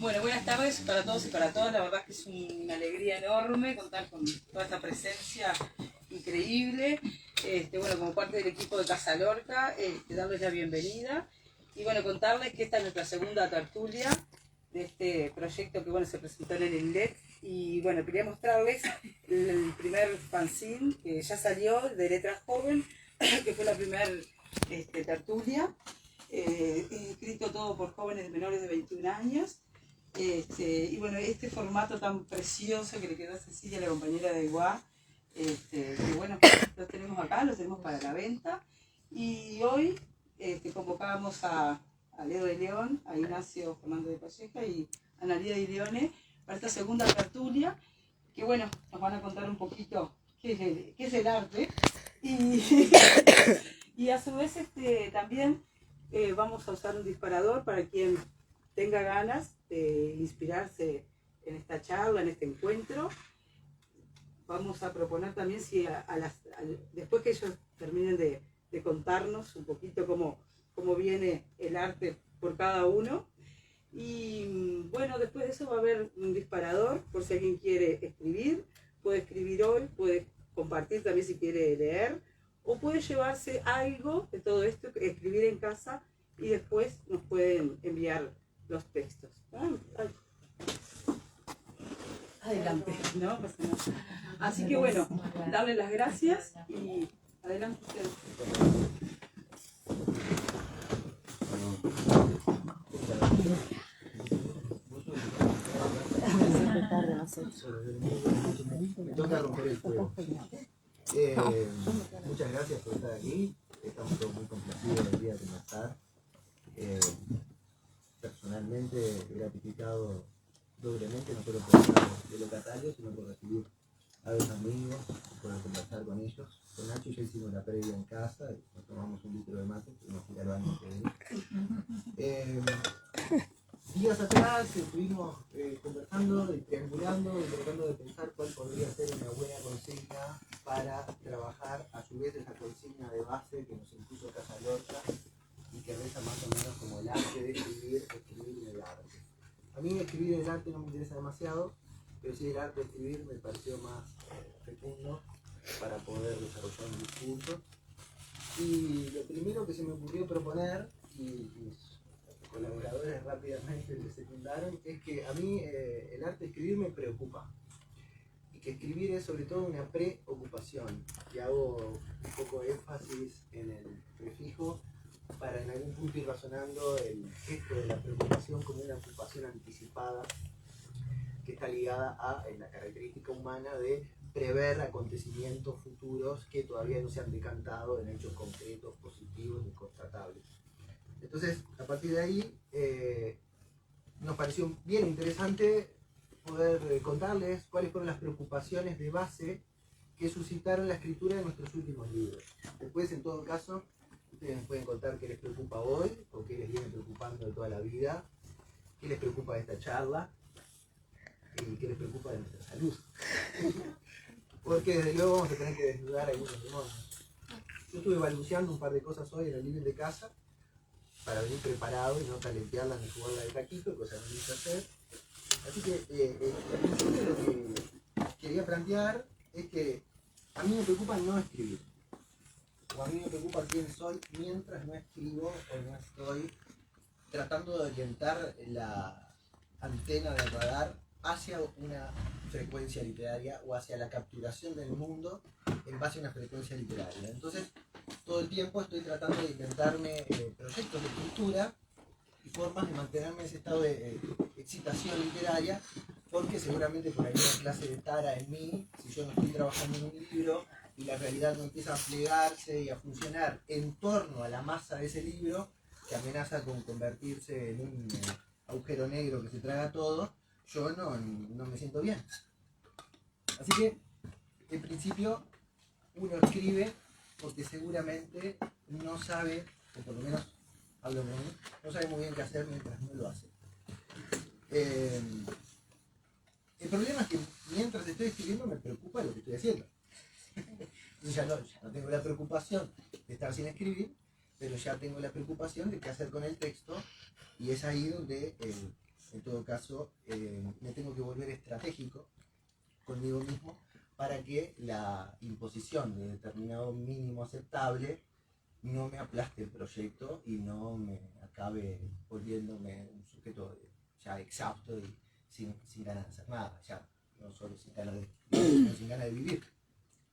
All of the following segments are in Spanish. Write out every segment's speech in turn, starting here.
Bueno, buenas tardes para todos y para todas. La verdad que es una alegría enorme contar con toda esta presencia increíble. Bueno, como parte del equipo de Casa Lorca, darles la bienvenida y bueno, contarles que esta es nuestra segunda tertulia de este proyecto que bueno, se presentó en el INDEC. Y bueno, quería mostrarles el primer fanzine que ya salió de Letras Joven, que fue la primera tertulia. Escrito todo por jóvenes menores de 21 años. Y bueno, este formato tan precioso que le quedó a Cecilia, la compañera de Iguá, que bueno, los tenemos acá, los tenemos para la venta. Y hoy convocábamos a Leo de León, a Ignacio Fernando de Calleja y a Analia de Leone para esta segunda tertulia, que bueno, nos van a contar un poquito qué es el arte. Y a su vez también vamos a usar un disparador para quien tenga ganas de inspirarse en esta charla, en este encuentro. Vamos a proponer también si después que ellos terminen de contarnos un poquito cómo viene el arte por cada uno. Y bueno, después de eso va a haber un disparador por si alguien quiere escribir. Puede escribir hoy, puede compartir también si quiere leer, o puede llevarse algo de todo esto, escribir en casa y después nos pueden enviar los textos. Adelante, ¿no? Así que bueno, darle las gracias y adelante ustedes. Me toca romper el fuego. Muchas gracias por estar aquí. Estamos todos muy complacidos del día de estar. Personalmente gratificado doblemente, no solo por estar de locatario, sino por recibir a los amigos, por conversar con ellos. Con Nacho ya hicimos la previa en casa, nos tomamos un litro de mate, fuimos a ir al baño días atrás estuvimos conversando y triangulando y tratando de pensar cuál podría ser una buena consigna para trabajar a su vez esa consigna de base que nos impuso Casa Lorca y que reza más o menos como el arte de escribir en el arte. A mí escribir en el arte no me interesa demasiado, pero sí el arte de escribir me pareció más fecundo para poder desarrollar un discurso. Y lo primero que se me ocurrió proponer, y mis colaboradores rápidamente le secundaron, es que a mí el arte de escribir me preocupa. Y que escribir es sobre todo una preocupación. Y hago un poco énfasis en el prefijo para en algún punto ir razonando el gesto de la preocupación como una ocupación anticipada que está ligada a la característica humana de prever acontecimientos futuros que todavía no se han decantado en hechos concretos, positivos y constatables. Entonces, a partir de ahí, nos pareció bien interesante poder contarles cuáles fueron las preocupaciones de base que suscitaron la escritura de nuestros últimos libros. Después, en todo caso, ustedes nos pueden contar qué les preocupa hoy, o qué les viene preocupando de toda la vida, qué les preocupa de esta charla, y qué les preocupa de nuestra salud. Porque desde luego vamos a tener que desnudar algunos demonios. Yo estuve balbuceando un par de cosas hoy en el living de casa para venir preparado y no talentearla ni jugarla de taquito, cosa que no quise hacer. Así que al principio lo que quería plantear es que a mí me preocupa no escribir. O a mí me preocupa quién soy mientras no escribo o no estoy tratando de orientar la antena del radar hacia una frecuencia literaria o hacia la capturación del mundo en base a una frecuencia literaria. Entonces, todo el tiempo estoy tratando de inventarme proyectos de escritura y formas de mantenerme en ese estado de excitación literaria, porque seguramente por ahí una clase de tara en mí, si yo no estoy trabajando en un libro y la realidad no empieza a plegarse y a funcionar en torno a la masa de ese libro, que amenaza con convertirse en un agujero negro que se traga todo, yo no me siento bien. Así que, en principio, uno escribe porque seguramente no sabe, o por lo menos hablo de mí, no sabe muy bien qué hacer mientras no lo hace. El problema es que mientras estoy escribiendo me preocupa lo que estoy haciendo. Entonces ya no tengo la preocupación de estar sin escribir, pero ya tengo la preocupación de qué hacer con el texto, y es ahí donde en todo caso, me tengo que volver estratégico conmigo mismo para que la imposición de determinado mínimo aceptable no me aplaste el proyecto y no me acabe volviéndome un sujeto ya exhausto y sin ganas de hacer nada, ya no solo sin ganas de vivir, sino sin ganas de vivir.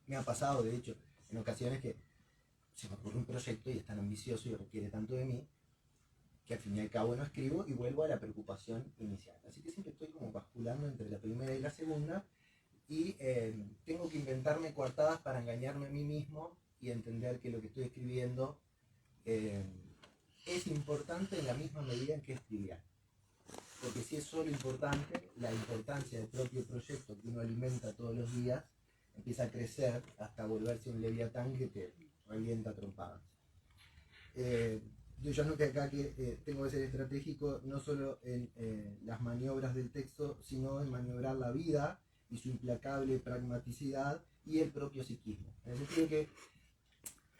Me ha pasado, de hecho, en ocasiones que se me ocurre un proyecto y es tan ambicioso y requiere tanto de mí que al fin y al cabo no escribo y vuelvo a la preocupación inicial. Así que siempre estoy como basculando entre la primera y la segunda y tengo que inventarme coartadas para engañarme a mí mismo y entender que lo que estoy escribiendo es importante en la misma medida en que es trivial. Porque si es solo importante, la importancia del propio proyecto que uno alimenta todos los días empieza a crecer hasta volverse un leviatán que te revienta trompadas. Yo ya noté acá que tengo que ser estratégico no solo en las maniobras del texto, sino en maniobrar la vida y su implacable pragmaticidad y el propio psiquismo. En el sentido que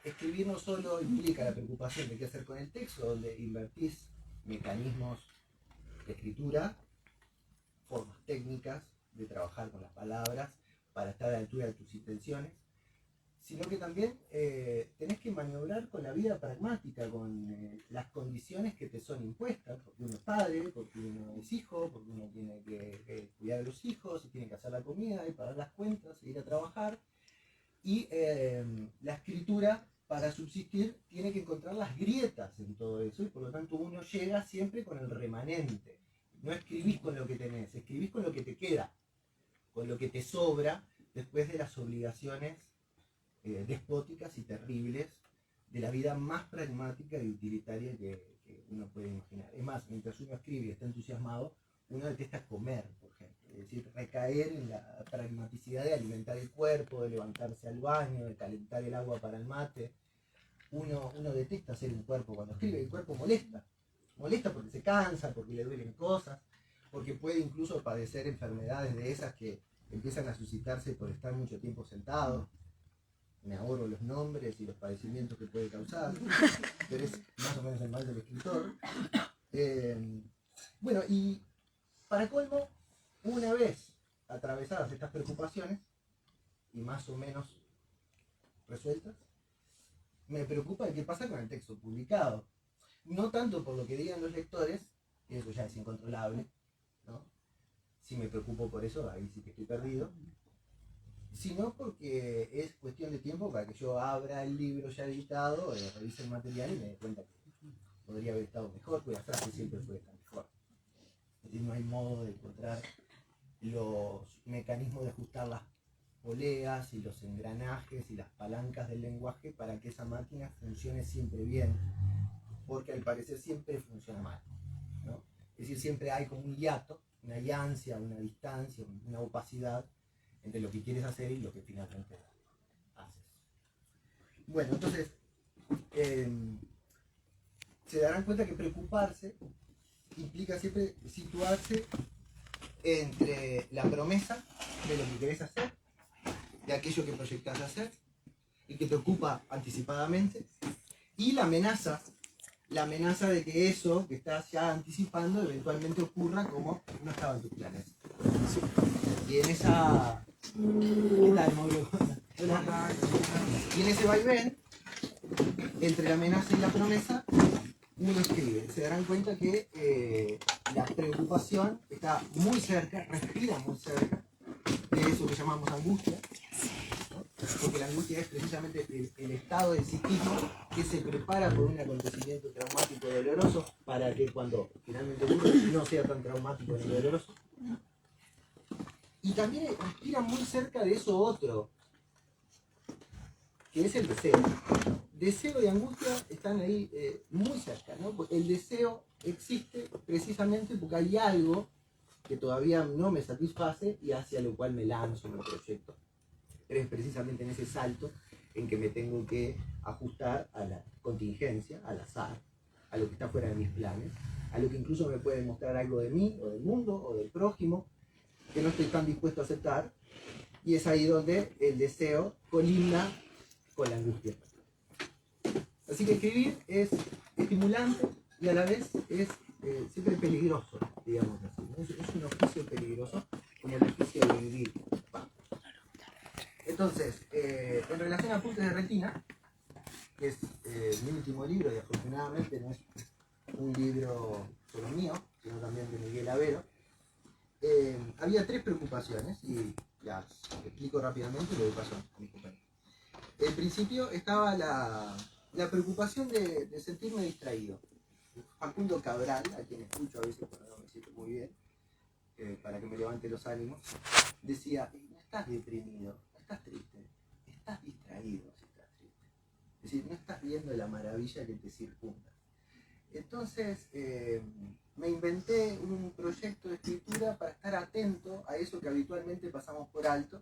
escribir no solo implica la preocupación de qué hacer con el texto, donde invertís mecanismos de escritura, formas técnicas de trabajar con las palabras para estar a la altura de tus intenciones, sino que también tenés que maniobrar con la vida pragmática, con las condiciones que te son impuestas, porque uno es padre, porque uno es hijo, porque uno tiene que cuidar a los hijos, y tiene que hacer la comida, y pagar las cuentas, e ir a trabajar, y la escritura, para subsistir, tiene que encontrar las grietas en todo eso, y por lo tanto uno llega siempre con el remanente. No escribís con lo que tenés, escribís con lo que te queda, con lo que te sobra después de las obligaciones despóticas y terribles de la vida más pragmática y utilitaria que uno puede imaginar. Es más, mientras uno escribe y está entusiasmado, uno detesta comer, por ejemplo. Es decir, recaer en la pragmaticidad de alimentar el cuerpo, de levantarse al baño, de calentar el agua para el mate. Uno detesta hacer un cuerpo cuando escribe, el cuerpo molesta. Molesta porque se cansa, porque le duelen cosas, porque puede incluso padecer enfermedades de esas que empiezan a suscitarse por estar mucho tiempo sentado. Me ahorro los nombres y los padecimientos que puede causar, pero es más o menos el mal del escritor. Bueno, y para colmo, una vez atravesadas estas preocupaciones, y más o menos resueltas, me preocupa el qué pasa con el texto publicado. No tanto por lo que digan los lectores, que eso ya es incontrolable, ¿no? Si me preocupo por eso, ahí sí que estoy perdido, sino porque es cuestión de tiempo para que yo abra el libro ya editado, revise el material y me dé cuenta que podría haber estado mejor, porque la frase siempre puede estar mejor. Es decir, no hay modo de encontrar los mecanismos de ajustar las poleas y los engranajes y las palancas del lenguaje para que esa máquina funcione siempre bien, porque al parecer siempre funciona mal, ¿no? Es decir, siempre hay como un hiato, una yancia, una distancia, una opacidad entre lo que quieres hacer y lo que finalmente haces. Bueno, entonces se darán cuenta que preocuparse implica siempre situarse entre la promesa de lo que querés hacer, de aquello que proyectás hacer y que te ocupa anticipadamente, y la amenaza de que eso que estás ya anticipando eventualmente ocurra como no estaba en tus planes. Y en esa... ¿Qué tal, Mauro? Y en ese vaivén, entre la amenaza y la promesa, uno escribe. Se darán cuenta que la preocupación está muy cerca, respira muy cerca de eso que llamamos angustia, ¿no? Porque la angustia es precisamente el estado del psiquismo que se prepara por un acontecimiento traumático y doloroso para que cuando finalmente ocurre no sea tan traumático ni doloroso. Y también respira muy cerca de eso otro, que es el deseo. Deseo y angustia están ahí muy cerca, ¿no? El deseo existe precisamente porque hay algo que todavía no me satisface y hacia lo cual me lanzo, me proyecto. Pero es precisamente en ese salto en que me tengo que ajustar a la contingencia, al azar, a lo que está fuera de mis planes, a lo que incluso me puede mostrar algo de mí, o del mundo, o del prójimo, que no estoy tan dispuesto a aceptar, y es ahí donde el deseo colinda con la angustia. Así que escribir es estimulante y a la vez es siempre peligroso, digamos así. es un oficio peligroso, como el oficio de vivir. Entonces, en relación a Apuntes de Retina, que es mi último libro, y afortunadamente no es un libro solo mío, sino también de Miguel Avero, había 3 preocupaciones, y las explico rápidamente y lo doy paso a mis compañeros. En principio estaba la preocupación de sentirme distraído. Facundo Cabral, a quien escucho a veces cuando no me siento muy bien, para que me levante los ánimos, decía, no estás deprimido, no estás triste, estás distraído si estás triste. Es decir, no estás viendo la maravilla que te circunda. Entonces me inventé un proyecto de escritura para estar atento a eso que habitualmente pasamos por alto,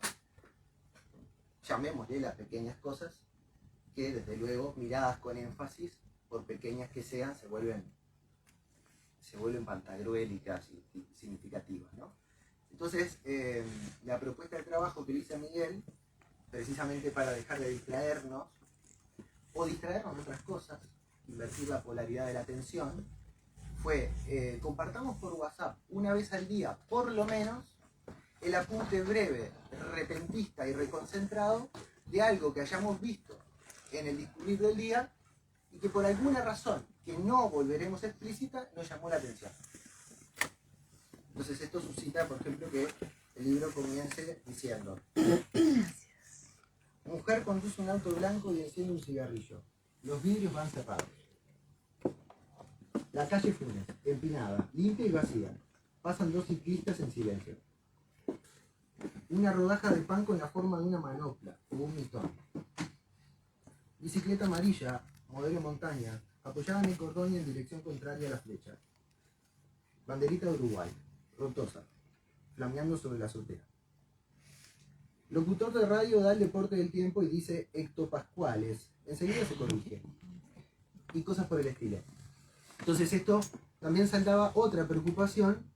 llamémosle las pequeñas cosas, que desde luego, miradas con énfasis, por pequeñas que sean, se vuelven pantagruélicas y significativas, ¿no? Entonces, la propuesta de trabajo que le hice a Miguel, precisamente para dejar de distraernos, o distraernos de otras cosas, invertir la polaridad de la atención, fue, compartamos por WhatsApp una vez al día, por lo menos, el apunte breve, repentista y reconcentrado de algo que hayamos visto en el discurrir del día y que por alguna razón que no volveremos explícita nos llamó la atención. Entonces esto suscita, por ejemplo, que el libro comience diciendo: mujer conduce un auto blanco y enciende un cigarrillo. Los vidrios van cerrados. La calle Funes, empinada, limpia y vacía. Pasan 2 ciclistas en silencio. Una rodaja de pan con la forma de una manopla, como un mitón. Bicicleta amarilla, modelo montaña, apoyada en el cordón y en dirección contraria a la flecha. Banderita de Uruguay, rotosa, flameando sobre la azotea. Locutor de radio da el deporte del tiempo y dice hectopascuales. Enseguida se corrige. Y cosas por el estilo. Entonces esto también saltaba otra preocupación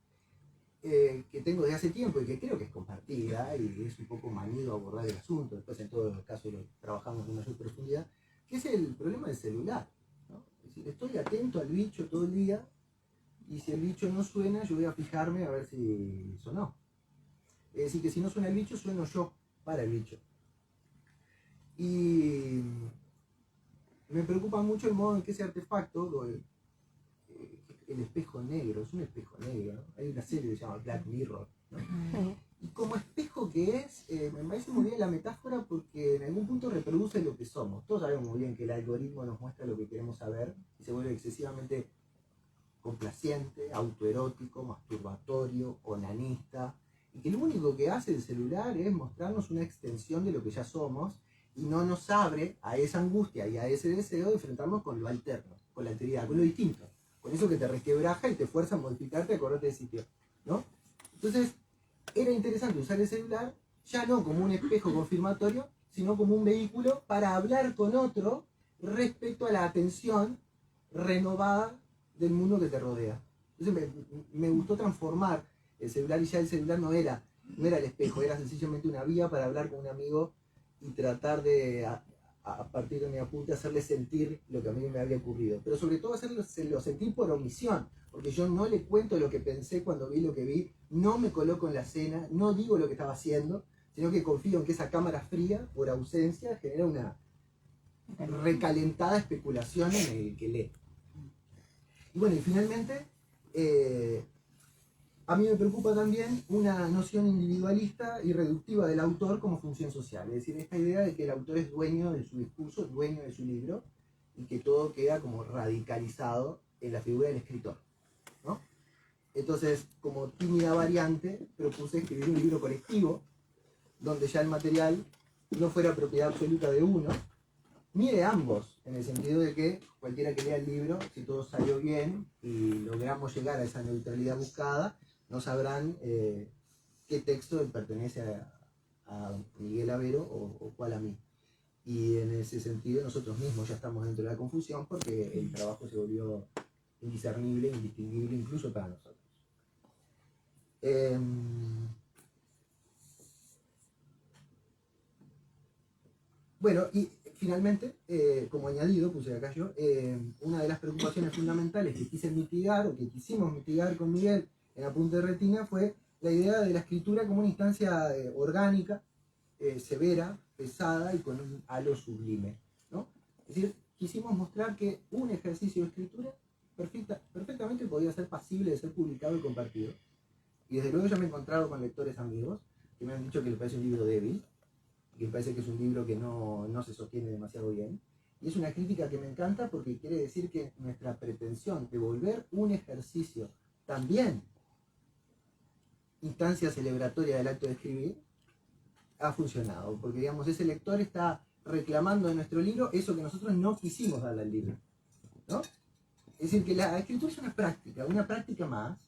que tengo desde hace tiempo y que creo que es compartida y es un poco manido abordar el asunto, después en todos los casos lo trabajamos con mayor profundidad, que es el problema del celular, ¿no? Es decir, estoy atento al bicho todo el día y si el bicho no suena yo voy a fijarme a ver si sonó. Es decir, que si no suena el bicho, sueno yo para el bicho. Y me preocupa mucho el modo en que ese artefacto, el espejo negro, es un espejo negro, ¿no? Hay una serie que se llama Black Mirror, ¿no? Y como espejo que es, me parece muy bien la metáfora porque en algún punto reproduce lo que somos. Todos sabemos muy bien que el algoritmo nos muestra lo que queremos saber y se vuelve excesivamente complaciente, autoerótico, masturbatorio, onanista, y que lo único que hace el celular es mostrarnos una extensión de lo que ya somos y no nos abre a esa angustia y a ese deseo de enfrentarnos con lo alterno, con la alteridad, con lo distinto, con eso que te resquebraja y te fuerza a modificarte, a acordarte de sitio, ¿no? Entonces, era interesante usar el celular ya no como un espejo confirmatorio, sino como un vehículo para hablar con otro respecto a la atención renovada del mundo que te rodea. Entonces me gustó transformar el celular y ya el celular no era el espejo, era sencillamente una vía para hablar con un amigo y tratar de, a partir de mi apunte, hacerle sentir lo que a mí me había ocurrido. Pero sobre todo hacerlo sentir por omisión, porque yo no le cuento lo que pensé cuando vi lo que vi, no me coloco en la escena, no digo lo que estaba haciendo, sino que confío en que esa cámara fría, por ausencia, genera una recalentada especulación en el que lee. Y bueno, y finalmente, a mí me preocupa también una noción individualista y reductiva del autor como función social. Es decir, esta idea de que el autor es dueño de su discurso, dueño de su libro, y que todo queda como radicalizado en la figura del escritor, ¿no? Entonces, como tímida variante, propuse escribir un libro colectivo, donde ya el material no fuera propiedad absoluta de uno, ni de ambos, en el sentido de que cualquiera que lea el libro, si todo salió bien y logramos llegar a esa neutralidad buscada, no sabrán qué texto pertenece a Miguel Avero o cuál a mí. Y en ese sentido nosotros mismos ya estamos dentro de la confusión porque el trabajo se volvió indiscernible, indistinguible incluso para nosotros. Bueno, y finalmente, como añadido, puse acá yo, una de las preocupaciones fundamentales que quise mitigar o que quisimos mitigar con Miguel en Apunte de Retina fue la idea de la escritura como una instancia orgánica, severa, pesada y con un halo sublime, ¿no? Es decir, quisimos mostrar que un ejercicio de escritura perfectamente podía ser pasible de ser publicado y compartido. Y desde luego yo me he encontrado con lectores amigos que me han dicho que les parece un libro débil, que me parece que es un libro que no se sostiene demasiado bien. Y es una crítica que me encanta porque quiere decir que nuestra pretensión de volver un ejercicio también instancia celebratoria del acto de escribir ha funcionado, porque digamos ese lector está reclamando de nuestro libro eso que nosotros no quisimos darle al libro, ¿no? Es decir, que la escritura es una práctica más,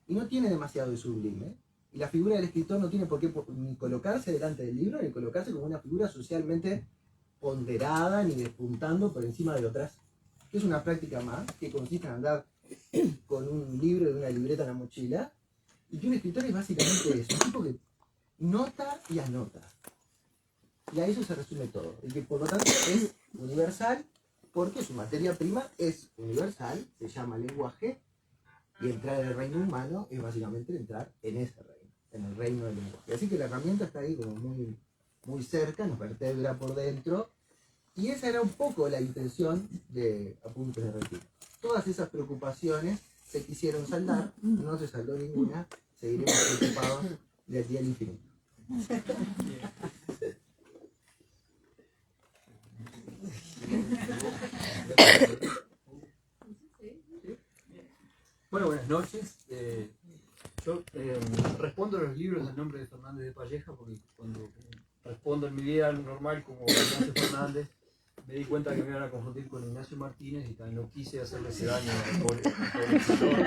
y no tiene demasiado de sublime, y la figura del escritor no tiene por qué ni colocarse delante del libro, ni colocarse como una figura socialmente ponderada, ni despuntando por encima de otras, que es una práctica más, que consiste en andar con un libro y una libreta en la mochila, y que un escritor es básicamente eso, un tipo que nota y anota. Y a eso se resume todo. Y que por lo tanto es universal, porque su materia prima es universal, se llama lenguaje, y entrar en el reino humano es básicamente entrar en ese reino, en el reino del lenguaje. Así que la herramienta está ahí como muy cerca, nos vertebra por dentro, y esa era un poco la intención de Apuntes de Retina. Todas esas preocupaciones se quisieron saldar, no se saldó ninguna, seguiremos preocupados de aquí al infinito. Bueno, buenas noches. Yo respondo a los libros en nombre de Fernández de Palleja porque cuando respondo en mi vida normal como Ignacio Fernández me di cuenta que me iban a confundir con Ignacio Martínez y también no quise hacerle ese daño al pobre escritor.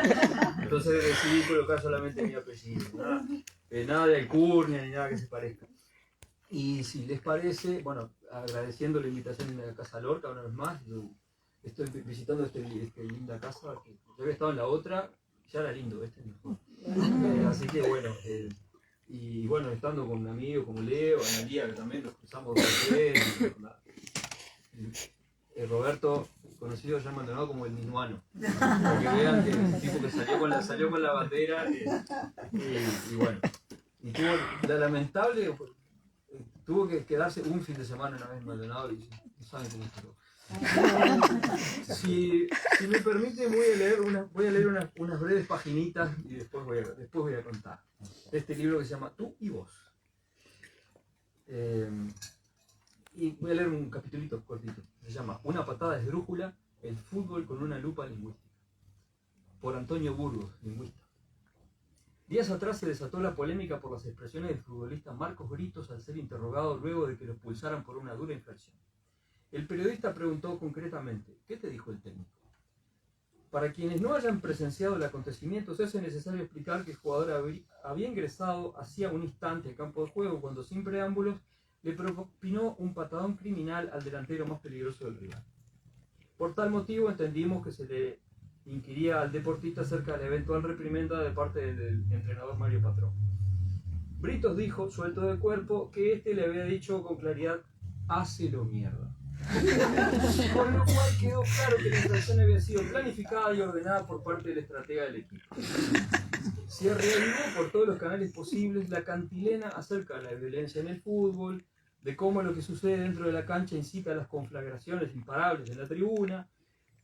Entonces decidí colocar solamente mi apellido, nada de alcurnia ni nada que se parezca. Y si les parece, bueno, agradeciendo la invitación a Casa Lorca una vez más, yo estoy visitando esta linda casa, que yo había estado en la otra, ya era lindo, este es mejor. Así que bueno, y bueno, estando con un amigo como Leo, Analía, que también nos cruzamos dos veces, Roberto, conocido ya Maldonado como el Minuano, para que vean que es un tipo que salió con la bandera, y bueno, y tuvo la lamentable, tuvo que quedarse un fin de semana una vez en Maldonado y no saben cómo estuvo. Si me permite voy a leer unas breves paginitas y después voy a contar este libro que se llama Tú y Vos. Y voy a leer un capitulito cortito. Se llama Una patada esdrújula, el fútbol con una lupa lingüística. Por Antonio Burgos, lingüista. Días atrás se desató la polémica por las expresiones del futbolista Marcos Britos al ser interrogado luego de que lo expulsaran por una dura infracción. El periodista preguntó concretamente, ¿qué te dijo el técnico? Para quienes no hayan presenciado el acontecimiento, se hace necesario explicar que el jugador había ingresado hacía un instante al campo de juego cuando, sin preámbulos, le propinó un patadón criminal al delantero más peligroso del rival. Por tal motivo entendimos que se le inquiría al deportista acerca de la eventual reprimenda de parte del entrenador Mario Patrón. Britos dijo, suelto de cuerpo, que este le había dicho con claridad, hácelo mierda. Con lo cual quedó claro que la infracción había sido planificada y ordenada por parte del estratega del equipo. Se reavivó por todos los canales posibles la cantilena acerca de la violencia en el fútbol, de cómo lo que sucede dentro de la cancha incita a las conflagraciones imparables en la tribuna.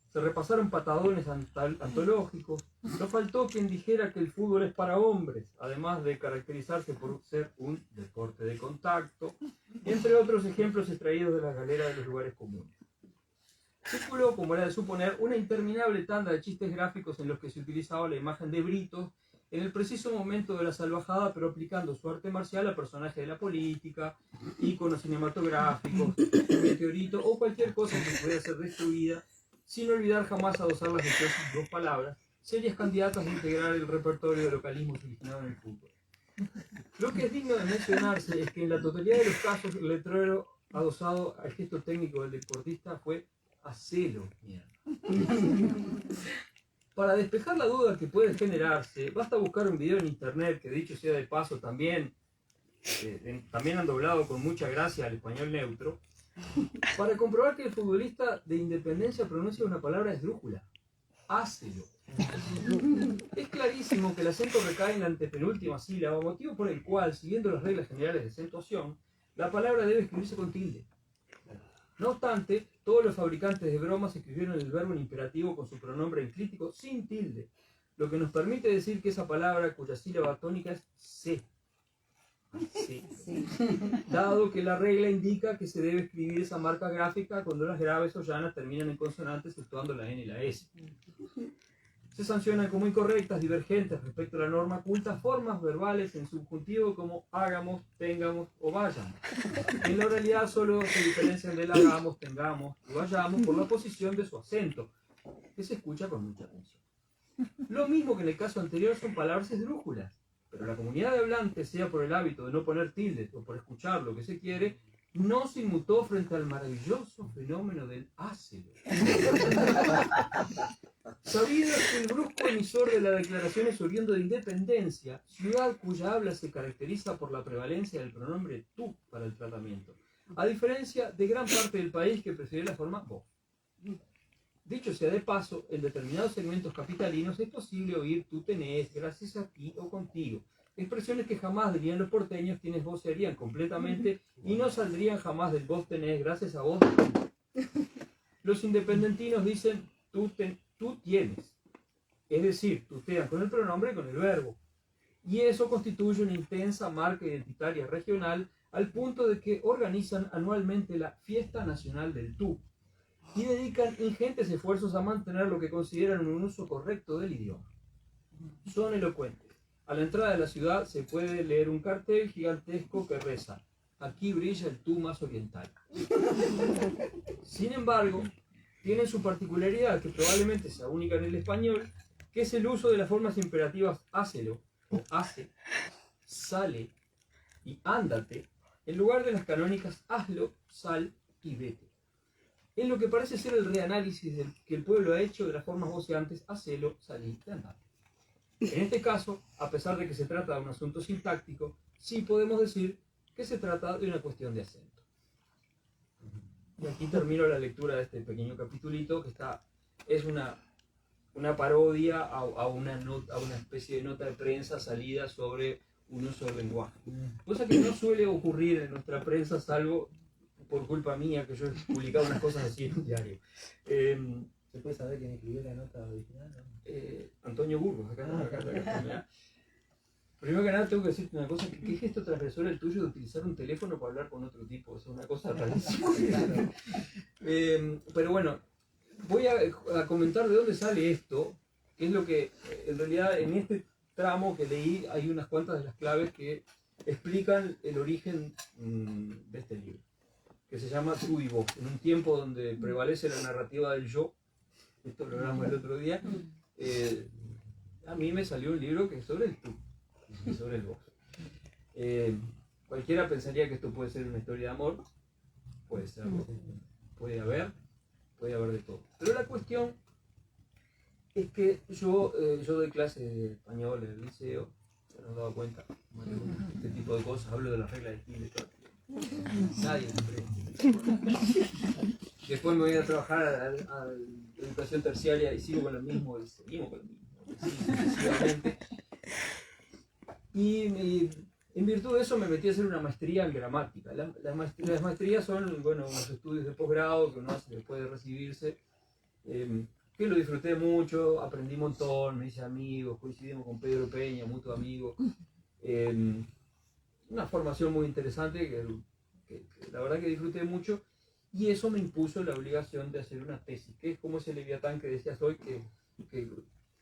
Se repasaron patadones antológicos. No faltó quien dijera que el fútbol es para hombres, además de caracterizarse por ser un deporte de contacto, entre otros ejemplos extraídos de las galeras de los lugares comunes. Circuló, como era de suponer, una interminable tanda de chistes gráficos en los que se utilizaba la imagen de Britos en el preciso momento de la salvajada, pero aplicando su arte marcial a personajes de la política, íconos cinematográficos, un meteorito o cualquier cosa que pudiera ser destruida, sin olvidar jamás adosar las dichosas dos palabras, serias candidatas a integrar el repertorio de localismos originados en el fútbol. Lo que es digno de mencionarse es que en la totalidad de los casos el letrero adosado al gesto técnico del deportista fue hacelo mierda. Para despejar la duda que puede generarse, basta buscar un video en internet que, dicho sea de paso, también han doblado con mucha gracia al español neutro, para comprobar que el futbolista de Independencia pronuncia una palabra esdrújula. hácelo. Es clarísimo que el acento recae en la antepenúltima sílaba, motivo por el cual, siguiendo las reglas generales de acentuación, la palabra debe escribirse con tilde. No obstante, todos los fabricantes de bromas escribieron el verbo en imperativo con su pronombre enclítico sin tilde, lo que nos permite decir que esa palabra, cuya sílaba tónica es se, dado que la regla indica que se debe escribir esa marca gráfica cuando las graves o llanas terminan en consonantes exceptuando la N y la S. Se sancionan como incorrectas, divergentes respecto a la norma culta, formas verbales en subjuntivo como hagamos, tengamos o vayamos. En la oralidad solo se diferencian del hagamos, tengamos y vayamos por la posición de su acento, que se escucha con mucha atención. Lo mismo que en el caso anterior son palabras esdrújulas, pero la comunidad de hablantes, sea por el hábito de no poner tildes o por escuchar lo que se quiere, no se inmutó frente al maravilloso fenómeno del hácelo. Sabido que el brusco emisor de la declaración es oriundo de Independencia, ciudad cuya habla se caracteriza por la prevalencia del pronombre tú para el tratamiento, a diferencia de gran parte del país que prefiere la forma vos. Dicho sea de paso, en determinados segmentos capitalinos es posible oír tú tenés, gracias a ti o contigo, expresiones que jamás dirían los porteños, quienes vocearían completamente y no saldrían jamás del vos tenés, gracias a vos. Los independentinos dicen tú tienes, es decir, tutean con el pronombre y con el verbo. Y eso constituye una intensa marca identitaria regional al punto de que organizan anualmente la Fiesta Nacional del Tú y dedican ingentes esfuerzos a mantener lo que consideran un uso correcto del idioma. Son elocuentes. A la entrada de la ciudad se puede leer un cartel gigantesco que reza: aquí brilla el tú más oriental. Sin embargo, tienen su particularidad, que probablemente sea única en el español, que es el uso de las formas imperativas hácelo o hace, sale y ándate, en lugar de las canónicas hazlo, sal y vete. Es lo que parece ser el reanálisis que el pueblo ha hecho de las formas voceantes hacelo, salir y andate. En este caso, a pesar de que se trata de un asunto sintáctico, sí podemos decir que se trata de una cuestión de acento. Y aquí termino la lectura de este pequeño capitulito, que es una parodia a una especie de nota de prensa salida sobre un uso del lenguaje. Cosa que no suele ocurrir en nuestra prensa, salvo por culpa mía, que yo he publicado unas cosas así en un diario. ¿Se puede saber quién escribió la nota original? Antonio Burgos, acá. Primero que nada tengo que decirte una cosa, ¿qué gesto transgresor el tuyo de utilizar un teléfono para hablar con otro tipo? Es una cosa rarísima. Pero bueno, voy a comentar de dónde sale esto, que es lo que en realidad en este tramo que leí hay unas cuantas de las claves que explican el origen de este libro, que se llama Tú y Vos. En un tiempo donde prevalece la narrativa del yo, esto lo hablamos el otro día, a mí me salió un libro que es sobre el tú y sobre el vos. Cualquiera pensaría que esto puede ser una historia de amor, puede ser, puede haber de todo. Pero la cuestión es que yo doy clases de español en el liceo, se nos han dado cuenta, este tipo de cosas, hablo de las reglas de Chile, nadie me aprende. Después me voy a trabajar a la educación terciaria y sigo con lo mismo, y seguimos con lo mismo, sucesivamente. Y en virtud de eso me metí a hacer una maestría en gramática. Las maestrías son, bueno, unos estudios de posgrado que uno hace después de recibirse, que lo disfruté mucho, aprendí un montón, me hice amigos, coincidimos con Pedro Peña, mutuo amigo. Una formación muy interesante que la verdad que disfruté mucho, y eso me impuso la obligación de hacer una tesis, que es como ese leviatán que decías hoy, que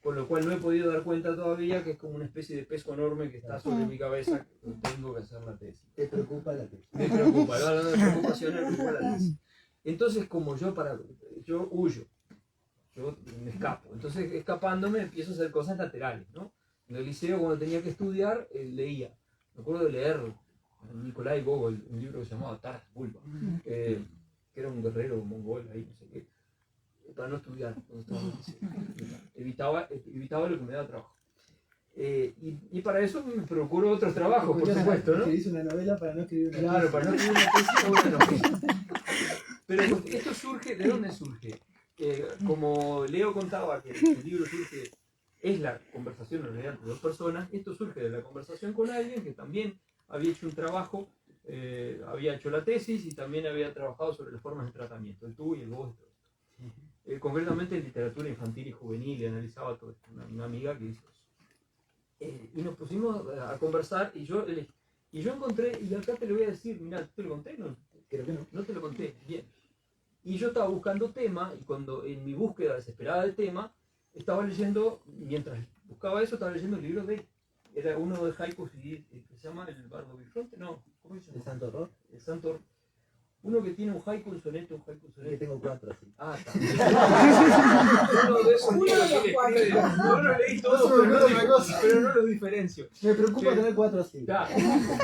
con lo cual no he podido dar cuenta todavía, que es como una especie de peso enorme que está sobre mi cabeza, que tengo que hacer la tesis. ¿Te preocupa la tesis? Me preocupa, no, de preocupación, me preocupa la tesis. Entonces, como yo huyo, yo me escapo, entonces escapándome empiezo a hacer cosas laterales, ¿no? En el liceo, cuando tenía que estudiar, leía. Me acuerdo de leer Nikolai Gogol, un libro que se llamaba Taras Bulba, que era un guerrero mongol ahí, no sé qué, para no estudiar cuando estaba en el liceo. Evitaba lo que me daba trabajo. Y para eso me procuro otros trabajos, por supuesto, ¿no? Escribís una novela para no escribir una tesis. Claro, para no escribir una tesis o una novela. Pero esto surge, ¿de dónde surge? como Leo contaba que el libro surge, es la conversación en realidad entre dos personas, esto surge de la conversación con alguien que también había hecho un trabajo, había hecho la tesis y también había trabajado sobre las formas de tratamiento, el tú y el vos y todo esto. Concretamente en literatura infantil y juvenil, y analizaba todo esto, una amiga que hizo eso. Y nos pusimos a conversar y yo encontré, y acá te lo voy a decir, mira, ¿te lo conté? No, Creo que no. no te lo conté, bien. Y yo estaba buscando tema, y cuando en mi búsqueda desesperada de tema, estaba leyendo, mientras buscaba eso, estaba leyendo el libro de él. Era uno de haikus que se llama El Bardo Bifronte, no, ¿cómo se llama? ¿El Santo Horror? El Santo. Uno que tiene un haiku, un soneto, un haiku, un Que soneto. tengo 4 así. Ah, está. Uno de esos libros que escribe. Yo lo leí todo, pero no los diferencio. Me preocupa Sí. tener 4 así. Ya,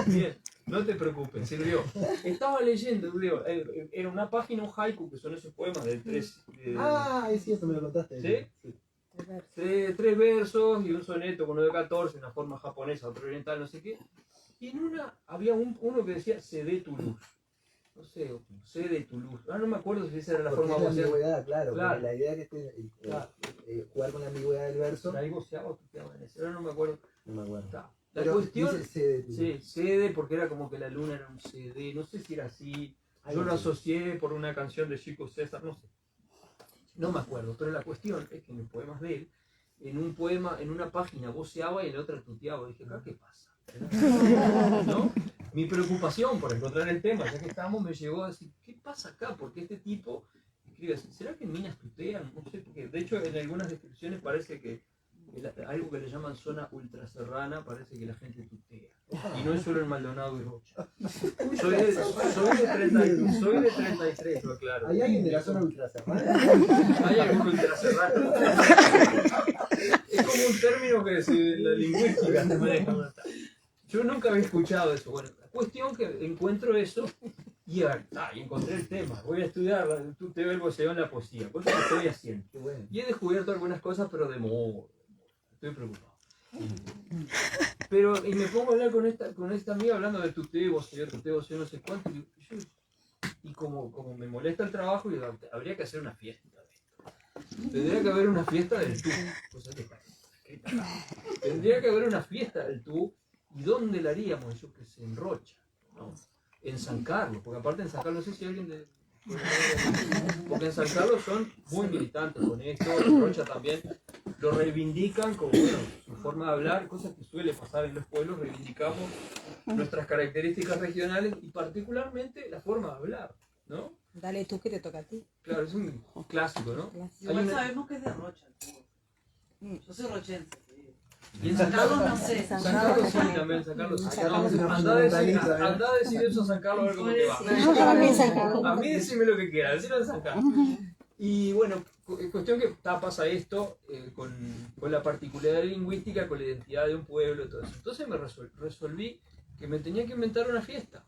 bien, no te preocupes, sirvió. Estaba leyendo, digo, era una página, un haiku, que son esos poemas de 3. Ah, es cierto, me lo contaste. ¿Sí? 3 versos y un soneto con 9 14, una forma japonesa, otro oriental, no sé qué. Y en una había uno que decía cede tu luz. No sé, cede tu luz. Ah, no me acuerdo si esa era la Porque forma es la voceada. ambigüedad, claro. Claro. Porque la idea que esté jugar con la ambigüedad del verso. Ahí voceaba o tuteaba en ese, ahora no me acuerdo. No me acuerdo. Está. La Pero cuestión. dice CD, Sí, cede porque era como que la luna era un CD, no sé si era así. Yo lo asocié por una canción de Chico César, no sé. No me acuerdo, pero la cuestión es que en los poemas de él, en un poema, en una página voceaba y en la otra tuteaba. Dije, acá, ¿qué pasa? ¿No? Mi preocupación por encontrar el tema, ya que estábamos, me llevó a decir, ¿qué pasa acá? Porque este tipo escribe así, ¿será que en minas tutean? No sé, porque de hecho en algunas descripciones parece que algo que le llaman zona ultraserrana, parece que la gente tutea. Y no es solo en Maldonado y Rocha. Soy de 33, lo aclaro. ¿Hay alguien de la zona ultraserrana? Hay algún ultraserrano. Es como un término que la lingüística se maneja. Yo nunca había escuchado eso. Bueno, la cuestión que encuentro eso y encontré el tema. Voy a estudiar el tuteo, el voceo en la poesía. Cosa que estoy haciendo. Qué bueno. Y he descubierto algunas cosas, pero de modo. Estoy preocupado. Pero, y me pongo a hablar con esta amiga hablando de tuteo, voceo, no sé cuánto. Y como me molesta el trabajo, digo, habría que hacer una fiesta de esto. Tendría que haber una fiesta del tú. Cosa que está escrita acá. Tendría que haber una fiesta del tú. ¿Y dónde la haríamos? Yo que sé, en Rocha, ¿no? En San Carlos, porque aparte en San Carlos, no sé si alguien de... Porque en San Carlos son muy militantes con esto, en Rocha también lo reivindican como, bueno, su forma de hablar, cosas que suele pasar en los pueblos, reivindicamos nuestras características regionales y particularmente la forma de hablar, ¿no? Dale tú que te toca a ti. Claro, es un clásico, ¿no? Igual sabemos que es de Rocha. Yo soy rochense. Y en San Carlos no sé. San Carlos sí, también, San Carlos sí. No, anda a decir eso a San Carlos a ver cómo te va. A mí decime lo que quieras, decirlo en San Carlos. Y bueno, cuestión que pasa esto con la particularidad lingüística, con la identidad de un pueblo y todo eso. Entonces me resolví que me tenía que inventar una fiesta.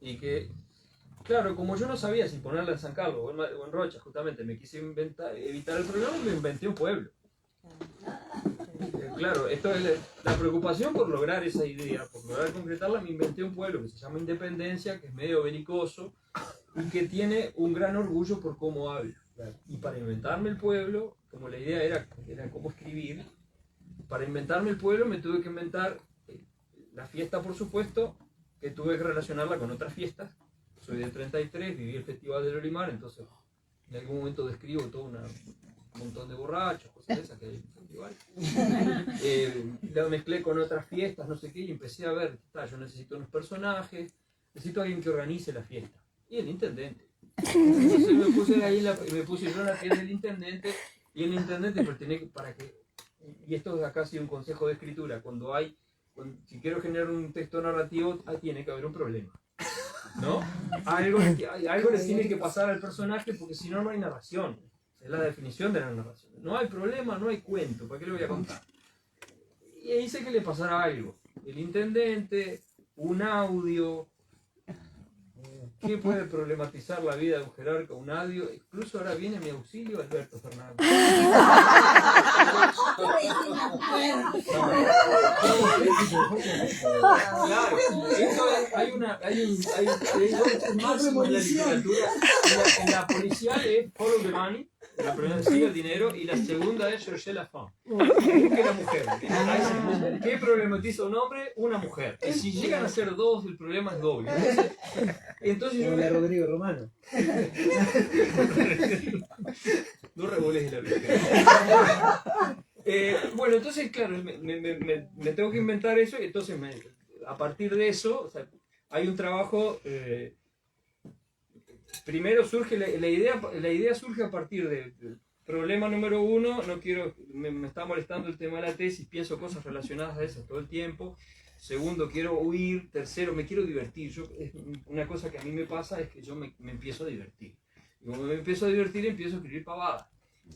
Y que, claro, como yo no sabía si ponerla en San Carlos o en Rocha, justamente me quise evitar el problema y me inventé un pueblo. Claro, esto es la preocupación por lograr esa idea, por lograr concretarla. Me inventé un pueblo que se llama Independencia, que es medio belicoso y que tiene un gran orgullo por cómo habla. Y para inventarme el pueblo, como la idea era cómo escribir, para inventarme el pueblo me tuve que inventar la fiesta, por supuesto, que tuve que relacionarla con otras fiestas. Soy de 33, viví el Festival del Olimar, entonces en algún momento describo todo un montón de borrachos, cosas de esas que hay en el festival. La mezclé con otras fiestas, no sé qué, y empecé a ver, yo necesito unos personajes, necesito alguien que organice la fiesta. Y el intendente. Entonces me puse yo en la piel del intendente, y el intendente y esto acá ha sido un consejo de escritura, si quiero generar un texto narrativo, tiene que haber un problema. ¿No? Algo le tiene que pasar al personaje, porque si no, no hay narración. Es la definición de la narración. No hay problema, no hay cuento. ¿Para qué le voy a contar? Y hice que le pasara algo. El intendente, un audio. ¿Qué puede problematizar la vida de un jerarca? Un audio. Incluso ahora viene mi auxilio Alberto Fernández. Claro, hay un máximo en la literatura. En la policial es follow the money. La primera sigue el dinero y la segunda es chercher la femme. Busque la mujer. ¿Qué problematiza un hombre? Una mujer. Y si llegan a ser dos, el problema es doble. Entonces yo Como la Rodrigo Romano. No revoles la vida. Bueno, entonces, claro, me tengo que inventar eso y entonces a partir de eso, o sea, hay un trabajo. Primero surge la idea surge a partir del problema número uno. No quiero, me está molestando el tema de la tesis, pienso cosas relacionadas a eso todo el tiempo. Segundo, quiero huir. Tercero, me quiero divertir. Una cosa que a mí me pasa es que yo me empiezo a divertir. Y como me empiezo a divertir, empiezo a escribir pavadas.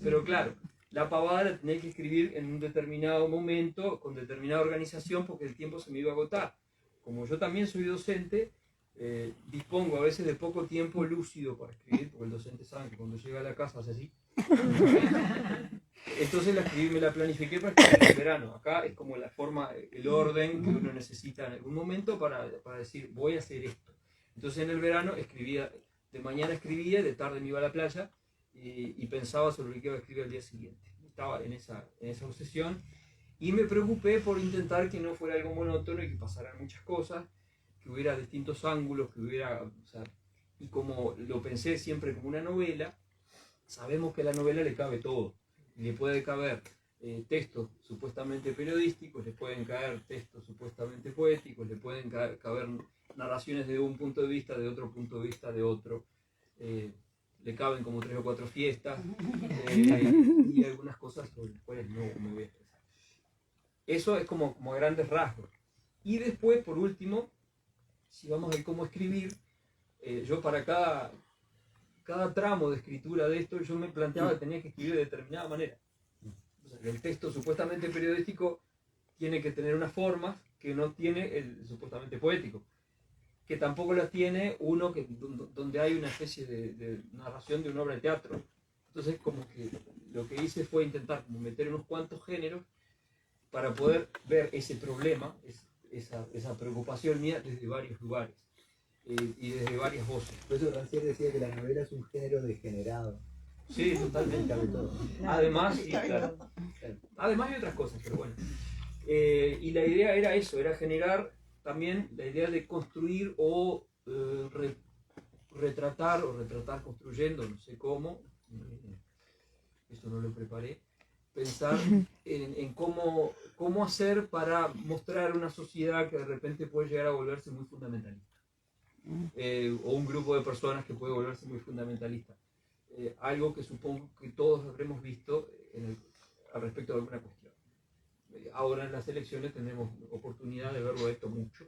Pero claro, la pavada la tenía que escribir en un determinado momento, con determinada organización, porque el tiempo se me iba a agotar. Como yo también soy docente, dispongo a veces de poco tiempo lúcido para escribir, porque el docente sabe que cuando llega a la casa hace así. Entonces me la planifiqué para escribir en el verano. Acá es como la forma, el orden que uno necesita en algún momento para decir, voy a hacer esto. Entonces en el verano escribía, de mañana escribía, de tarde me iba a la playa y pensaba sobre lo que iba a escribir al día siguiente. Estaba en esa obsesión y me preocupé por intentar que no fuera algo monótono y que pasaran muchas cosas, que hubiera distintos ángulos, que hubiera, o sea, y como lo pensé siempre como una novela, sabemos que a la novela le cabe todo. Le puede caber textos supuestamente periodísticos, le pueden caer textos supuestamente poéticos, le pueden caber narraciones de un punto de vista, de otro punto de vista, de otro. Le caben como 3 o 4 fiestas y algunas cosas sobre las cuales no me voy a expresar. Eso es como a grandes rasgos. Y después, por último, si vamos a ver cómo escribir, yo para cada tramo de escritura de esto, yo me planteaba que tenía que escribir de determinada manera. O sea, que el texto supuestamente periodístico tiene que tener unas formas que no tiene el supuestamente poético, que tampoco las tiene uno donde hay una especie de narración de una obra de teatro. Entonces, como que lo que hice fue intentar como meter unos cuantos géneros para poder ver ese problema, esa preocupación mía desde varios lugares. Y desde varias voces. Por eso Rancière decía que la novela es un género degenerado. Sí, totalmente. Cabe todo. Además, sí, claro. Además hay otras cosas, pero bueno. Y la idea era eso, era generar también la idea de construir o retratar construyendo, no sé cómo, esto no lo preparé, pensar en cómo hacer para mostrar una sociedad que de repente puede llegar a volverse muy fundamentalista. O un grupo de personas que puede volverse muy fundamentalista. Algo que supongo que todos habremos visto al respecto de alguna cuestión. Ahora en las elecciones tenemos oportunidad de verlo esto mucho,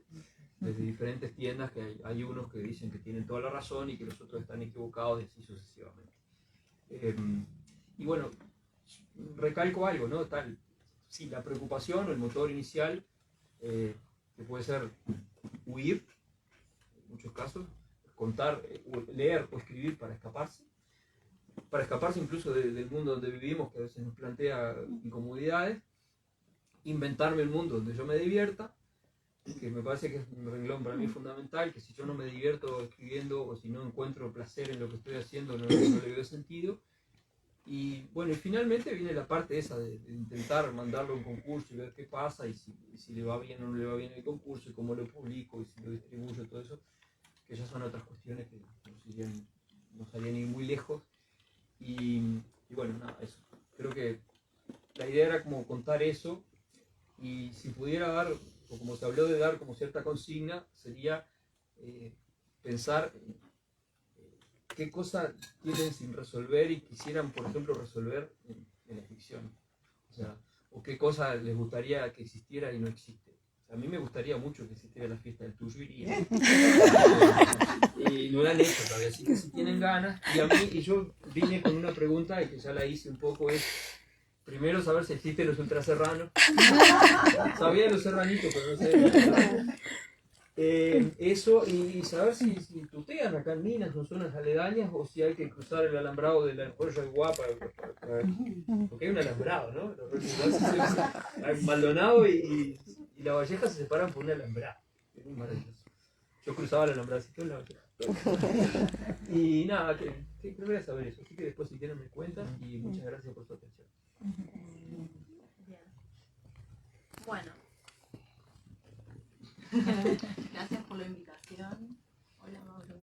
desde diferentes tiendas, que hay unos que dicen que tienen toda la razón y que los otros están equivocados y así sucesivamente. Y bueno, recalco algo, ¿no? Sí, la preocupación o el motor inicial, que puede ser huir, en muchos casos, contar, leer o escribir para escaparse incluso del mundo donde vivimos, que a veces nos plantea incomodidades, inventarme el mundo donde yo me divierta, que me parece que es un renglón para mí fundamental, que si yo no me divierto escribiendo o si no encuentro placer en lo que estoy haciendo, no le veo sentido. Y bueno, y finalmente viene la parte esa de intentar mandarlo a un concurso y ver qué pasa y si le va bien o no le va bien el concurso y cómo lo publico y si lo distribuyo, todo eso, que ya son otras cuestiones que nos harían ir muy lejos. Y bueno, nada, eso. Creo que la idea era como contar eso y si pudiera dar, o como se habló de dar como cierta consigna, sería pensar qué cosas tienen sin resolver y quisieran, por ejemplo, resolver en la ficción. O sea, o qué cosa les gustaría que existiera y no existe. O sea, a mí me gustaría mucho que existiera la fiesta del Tuyo iría. Y no la han hecho todavía, así que si tienen ganas. Y yo vine con una pregunta y que ya la hice un poco, es primero saber si existen los ultraserranos. Sabía los serranitos, pero no sé. Eso, y saber si tutean acá en Minas o zonas aledañas o si hay que cruzar el alambrado de la Puerta de Guapa, porque hay un alambrado, ¿no? Maldonado y La Valleja se separan por un alambrado. Es muy maravilloso. Yo cruzaba el alambrado, así que la Valleja. Y nada, que quería saber eso. Así que después si quieren me cuentan y muchas gracias por su atención. Bien. Bueno. Gracias por la invitación. Hola, Mauro.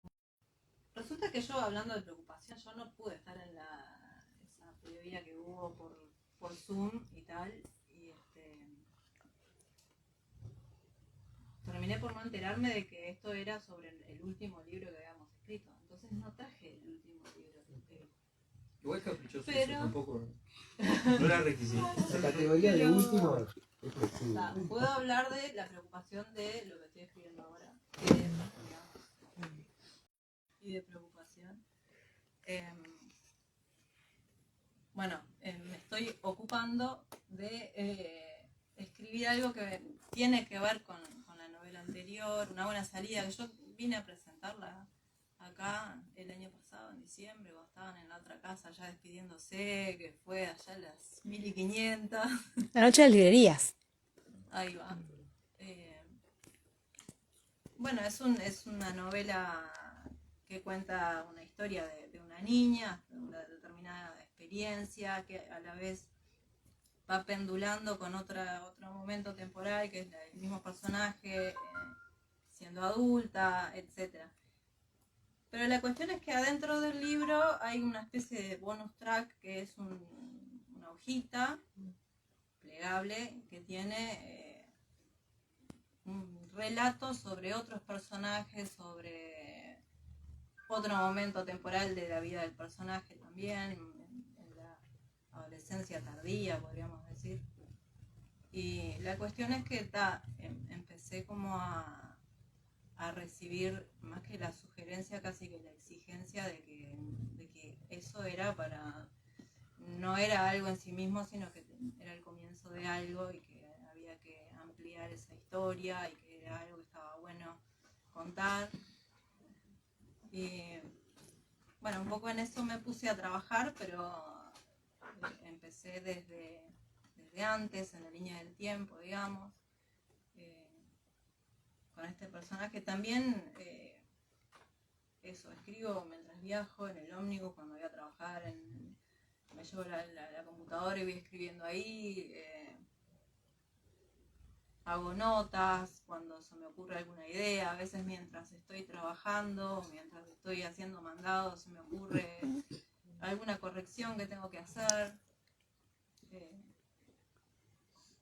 Resulta que yo, hablando de preocupación, yo no pude estar en esa previa que hubo por Zoom y tal. Y terminé por no enterarme de que esto era sobre el último libro que habíamos escrito. Entonces no traje el último libro que escribí. Igual caprichoso, Pero- eso tampoco no era requisito. La categoría de último es flexible. Puedo hablar de la preocupación de lo que estoy escribiendo ahora. Y de preocupación. Bueno, me estoy ocupando de escribir algo que tiene que ver con la novela anterior, Una buena salida, que yo vine a presentarla acá el año pasado, en diciembre, cuando estaban en la otra casa ya despidiéndose, que fue allá a las 1500. La noche de las librerías. Ahí va. Bueno, es una novela que cuenta una historia de una niña, de una determinada experiencia, que a la vez va pendulando con otro momento temporal, que es el mismo personaje siendo adulta, etc. Pero la cuestión es que adentro del libro hay una especie de bonus track, que es una hojita plegable que tiene un relato sobre otros personajes, sobre otro momento temporal de la vida del personaje también, en la adolescencia tardía, podríamos decir. Y la cuestión es que empecé como a recibir, más que la sugerencia, casi que la exigencia de que eso no era algo en sí mismo, sino que era el comienzo de algo y que había que ampliar esa historia y que era algo que estaba bueno contar. Y bueno, un poco en eso me puse a trabajar, pero empecé desde antes, en la línea del tiempo, digamos, con este personaje. También escribo mientras viajo en el ómnibus, cuando voy a trabajar, me llevo la computadora y voy escribiendo ahí. Hago notas cuando se me ocurre alguna idea, a veces mientras estoy trabajando, mientras estoy haciendo mandados, se me ocurre alguna corrección que tengo que hacer.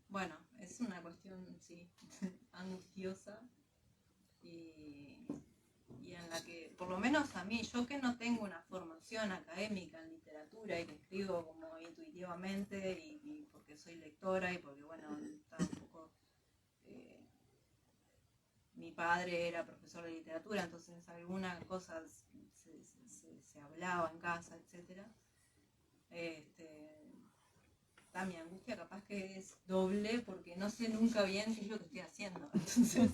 Bueno, es una cuestión, sí, angustiosa y en la que, por lo menos a mí, yo que no tengo una formación académica en literatura y que escribo como intuitivamente y porque soy lectora y porque, bueno, está un poco... mi padre era profesor de literatura, entonces algunas cosas se hablaba en casa, etc. Mi angustia capaz que es doble porque no sé nunca bien qué es lo que estoy haciendo. Entonces,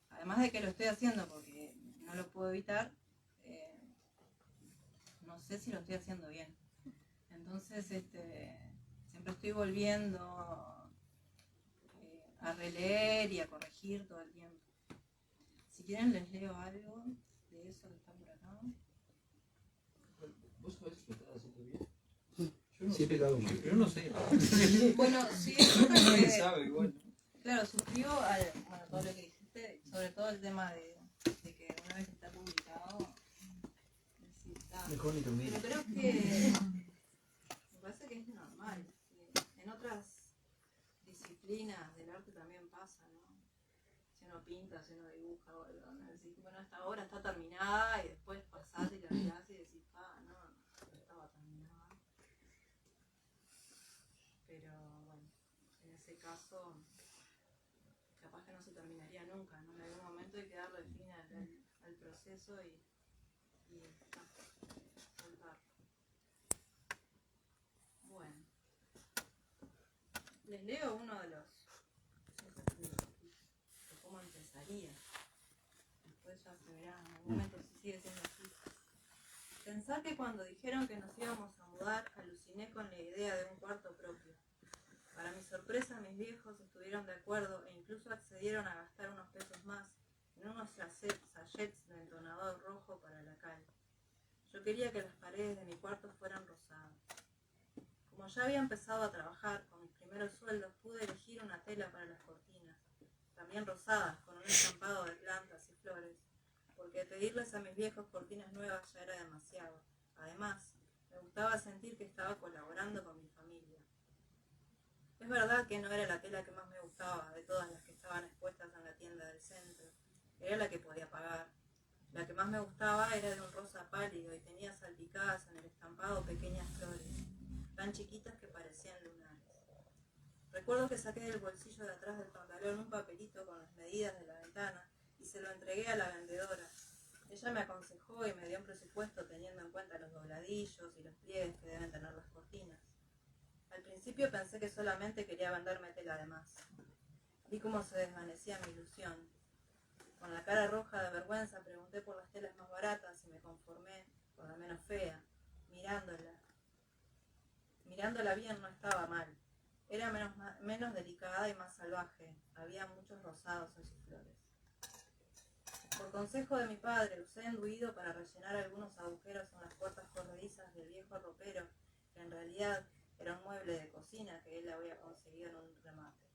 además de que lo estoy haciendo porque no lo puedo evitar, no sé si lo estoy haciendo bien. Entonces, siempre estoy volviendo a releer y a corregir todo el tiempo. Si quieren les leo algo de eso que está por acá. ¿Vos sabés que estás haciendo bien? Yo no Siete sé, cada uno. yo no sé. Bueno, sí, Nadie sabe igual. claro, suscribo todo lo que dijiste, sobre todo el tema de que una vez que está publicado necesita... Mejor ni termine. Pero creo que me parece que es normal. En otras disciplinas del arte también pasa, ¿no? Si uno pinta, si uno dibuja, ¿no? Decís, bueno, esta obra está terminada y después pasás y la mirás y decís, no estaba terminada. Pero bueno, en ese caso, capaz que no se terminaría nunca, ¿no? En algún momento hay que darle fin al proceso y soltar. Bueno, les leo uno de cómo empezaría. Después ya se verá en algún momento si sigue siendo así. Pensar que cuando dijeron que nos íbamos a mudar, aluciné con la idea de un cuarto propio. Para mi sorpresa, mis viejos estuvieron de acuerdo e incluso accedieron a gastar unos pesos más en unos sachets de quería que las paredes de mi cuarto fueran rosadas. Como ya había empezado a trabajar con mis primeros sueldos, pude elegir una tela para las cortinas, también rosadas, con un estampado de plantas y flores, porque pedirles a mis viejos cortinas nuevas ya era demasiado. Además, me gustaba sentir que estaba colaborando con mi familia. Es verdad que no era la tela que más me gustaba de todas las que estaban expuestas en la tienda del centro. Era la que podía pagar. La que más me gustaba era de un rosa pálido y tenía salpicadas en el estampado pequeñas flores, tan chiquitas que parecían lunares. Recuerdo que saqué del bolsillo de atrás del pantalón un papelito con las medidas de la ventana y se lo entregué a la vendedora. Ella me aconsejó y me dio un presupuesto teniendo en cuenta los dobladillos y los pliegues que deben tener las cortinas. Al principio pensé que solamente quería venderme tela de más. Vi cómo se desvanecía mi ilusión. Con la cara roja de vergüenza pregunté por las telas más baratas y me conformé con la menos fea. Mirándola bien no estaba mal. Era menos delicada y más salvaje. Había muchos rosados en sus flores. Por consejo de mi padre, usé enduido para rellenar algunos agujeros en las puertas corredizas del viejo ropero, que en realidad era un mueble de cocina que él había conseguido en un remate.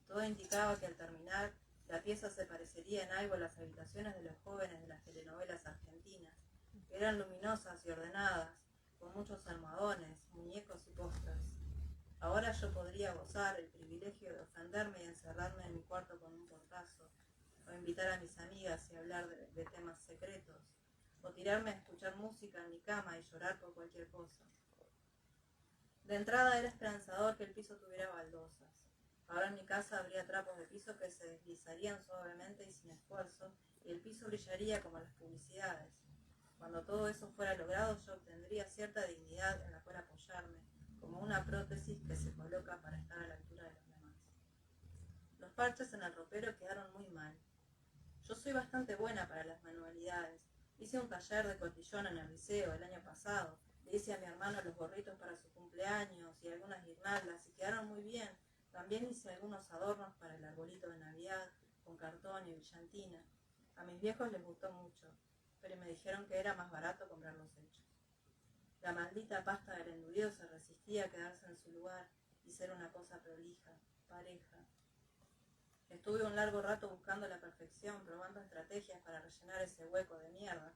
Todo indicaba que al terminar, la pieza se parecería en algo a las habitaciones de los jóvenes de las telenovelas argentinas, que eran luminosas y ordenadas, con muchos almohadones, muñecos y postras. Ahora yo podría gozar el privilegio de ofenderme y encerrarme en mi cuarto con un portazo, o invitar a mis amigas y hablar de temas secretos, o tirarme a escuchar música en mi cama y llorar por cualquier cosa. De entrada era esperanzador que el piso tuviera baldosas. Ahora en mi casa habría trapos de piso que se deslizarían suavemente y sin esfuerzo, y el piso brillaría como las publicidades. Cuando todo eso fuera logrado, yo obtendría cierta dignidad en la cual apoyarme, como una prótesis que se coloca para estar a la altura de los demás. Los parches en el ropero quedaron muy mal. Yo soy bastante buena para las manualidades. Hice un taller de cotillón en el liceo el año pasado. Le hice a mi hermano los gorritos para su cumpleaños y algunas guirnaldas y quedaron muy bien. También hice algunos adornos para el arbolito de Navidad con cartón y brillantina. A mis viejos les gustó mucho, pero me dijeron que era más barato comprarlos hechos. La maldita pasta del enduido se resistía a quedarse en su lugar y ser una cosa prolija, pareja. Estuve un largo rato buscando la perfección, probando estrategias para rellenar ese hueco de mierda,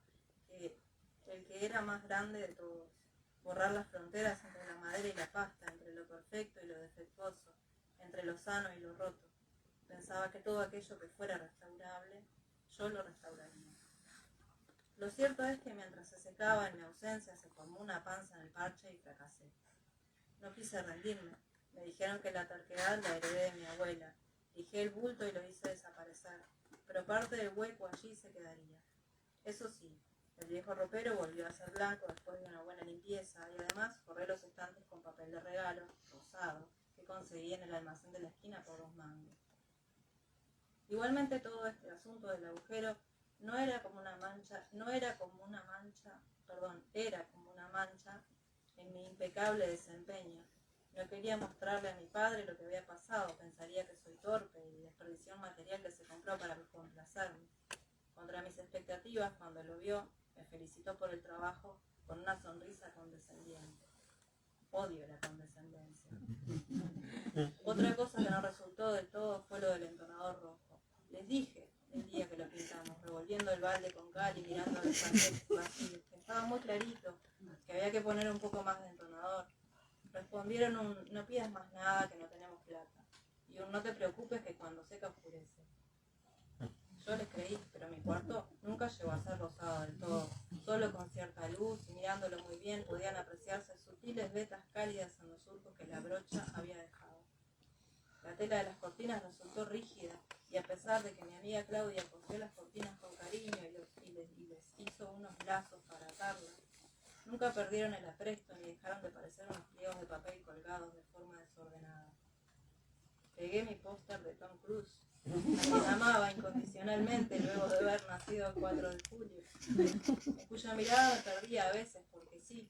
el que era más grande de todos. Borrar las fronteras entre la madera y la pasta, entre lo perfecto y lo defectuoso, entre lo sano y lo roto. Pensaba que todo aquello que fuera restaurable, yo lo restauraría. Lo cierto es que mientras se secaba en mi ausencia se formó una panza en el parche y fracasé. No quise rendirme. Me dijeron que la terquedad la heredé de mi abuela. Lijé el bulto y lo hice desaparecer, pero parte del hueco allí se quedaría. Eso sí, el viejo ropero volvió a ser blanco después de una buena limpieza y además forré los estantes con papel de regalo, rosado, que conseguí en el almacén de la esquina por 2 mangos. Igualmente todo este asunto del agujero era como una mancha en mi impecable desempeño. No quería mostrarle a mi padre lo que había pasado, pensaría que soy torpe y desperdicié un material que se compró para complacerme. Contra mis expectativas, cuando lo vio, me felicitó por el trabajo con una sonrisa condescendiente. Odio la condescendencia. Otra cosa que no resultó del todo fue lo del entonador rojo. Les dije el día que lo pintamos, revolviendo el balde con cal y mirando los paquetes vacíos, que estaba muy clarito, que había que poner un poco más de entonador. Respondieron no pidas más nada, que no tenemos plata. Y no te preocupes, que cuando seca oscurece. Yo les creí, pero mi cuarto nunca llegó a ser rosado del todo. Solo con cierta luz y mirándolo muy bien podían apreciarse sutiles vetas cálidas en los surcos que la brocha había dejado. La tela de las cortinas resultó rígida y a pesar de que mi amiga Claudia cosió las cortinas con cariño y les hizo unos lazos para atarlas, nunca perdieron el apresto ni dejaron de parecer unos pliegos de papel colgados de forma desordenada. Pegué mi póster de Tom Cruise, a quien amaba incondicionalmente luego de haber nacido el 4 de julio, en cuya mirada me perdía a veces porque sí,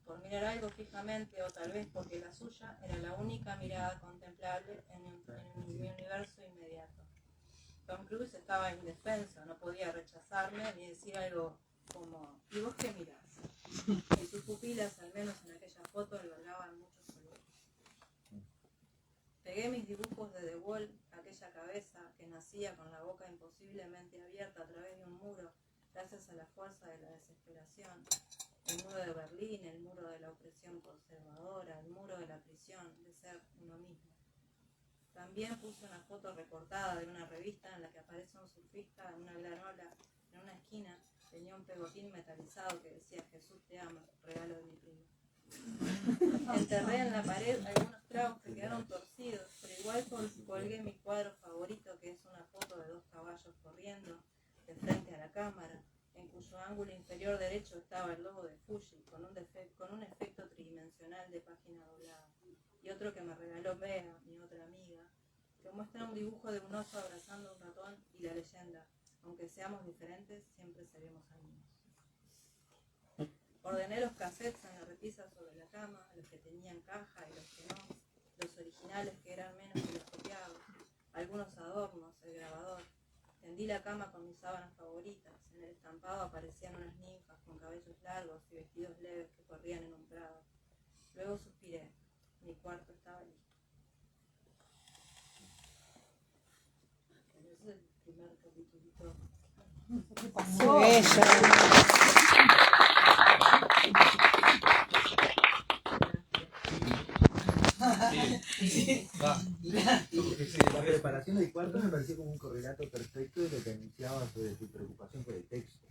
por mirar algo fijamente o tal vez porque la suya era la única mirada contemplable en mi universo inmediato. Tom Cruise estaba indefenso, no podía rechazarme ni decir algo como: ¿y vos qué mirás? Y sus pupilas, al menos en aquella foto, albergaban muchos colores. Pegué mis dibujos de The Wall, aquella cabeza que nacía con la boca imposiblemente abierta a través de un muro, gracias a la fuerza de la desesperación. El muro de Berlín, el muro de la opresión conservadora, el muro de la prisión, de ser uno mismo. También puse una foto recortada de una revista en la que aparece un surfista en una gran ola. En una esquina tenía un pegotín metalizado que decía Jesús te ama, regalo de mi primo. Enterré en la pared algunos tragos que quedaron torcidos, pero igual colgué mi cuadro favorito, que es una foto de 2 caballos corriendo de frente a la cámara, en cuyo ángulo inferior derecho estaba el logo de Fuji, con un efecto tridimensional de página doblada, y otro que me regaló Bea, mi otra amiga, que muestra un dibujo de un oso abrazando a un ratón y la leyenda, aunque seamos diferentes, siempre seremos amigos. Ordené los cassettes en la repisa sobre la cama, los que tenían caja y los que no, los originales que eran menos que los copiados, algunos adornos, el grabador. Tendí la cama con mis sábanas favoritas. En el estampado aparecían unas ninfas con cabellos largos y vestidos leves que corrían en un prado. Luego suspiré. Mi cuarto estaba listo. Ese es el primer capítulo. ¡Qué bello! La preparación del cuarto me pareció como un correlato perfecto de lo que anunciaba sobre tu preocupación por el texto.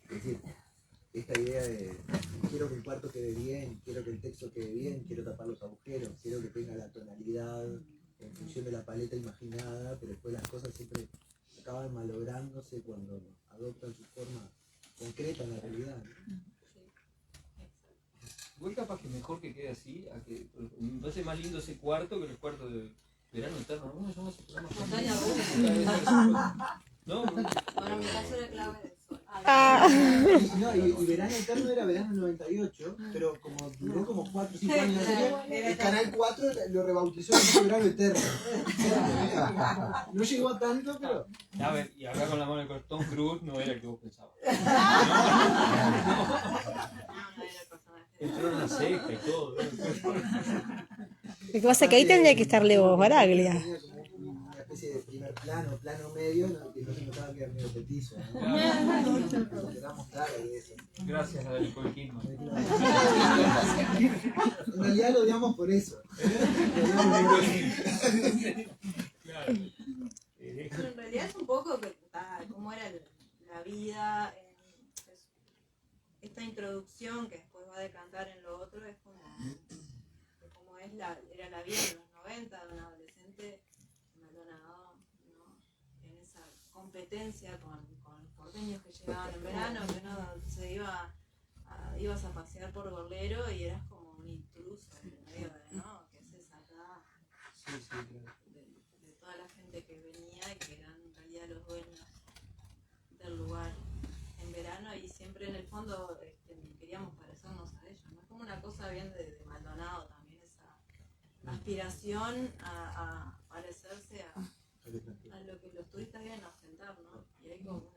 Es decir, esta idea de quiero que el cuarto quede bien, quiero que el texto quede bien, quiero tapar los agujeros, quiero que tenga la tonalidad en función de la paleta imaginada, pero después las cosas siempre acaban malográndose cuando adoptan su forma concreta en la realidad, ¿no? Igual capaz que mejor que quede así, a que me parece más lindo ese cuarto que los cuartos de verano eterno. ¿Cómo se llama ese programa? Montaña rusa. No, Bueno, mi caso era clave del sol. No, y Verano Eterno era Verano 98, pero como duró como 4 o 5 años la serie, el Canal 4 lo rebautizó como Verano Eterno. No llegó a tanto, pero... a ver, y acá con la mano de Tom Cruise no era el que vos pensabas. No era el personaje. Entró en la secta y todo. Lo que pasa es que ahí tendría que estar Leo Baraglia. Tenía como una especie de primer plano, plano medio, ¿no? Que no se notaba que era medio petizo, ¿no? Quedamos claros de eso. Gracias a Nicole Kidman. En realidad lo odiamos por eso. Claro. Pero en realidad es un poco cómo era la vida, esta introducción que después va a decantar en lo otro, es como era la vida en los 90 de un adolescente Maldonado, ¿no? En esa competencia con los porteños que llegaban en verano, que uno se ibas a pasear por Gorlero y eras como un intruso en medio de, ¿no? ¿Qué haces acá? Sí, claro. De toda la gente que venía y que eran en realidad los dueños del lugar en verano, y siempre en el fondo queríamos parecernos a ellos, ¿no? Es como una cosa bien de Maldonado también, esa aspiración a parecerse a lo que los turistas vienen a ostentar, ¿no? Y hay como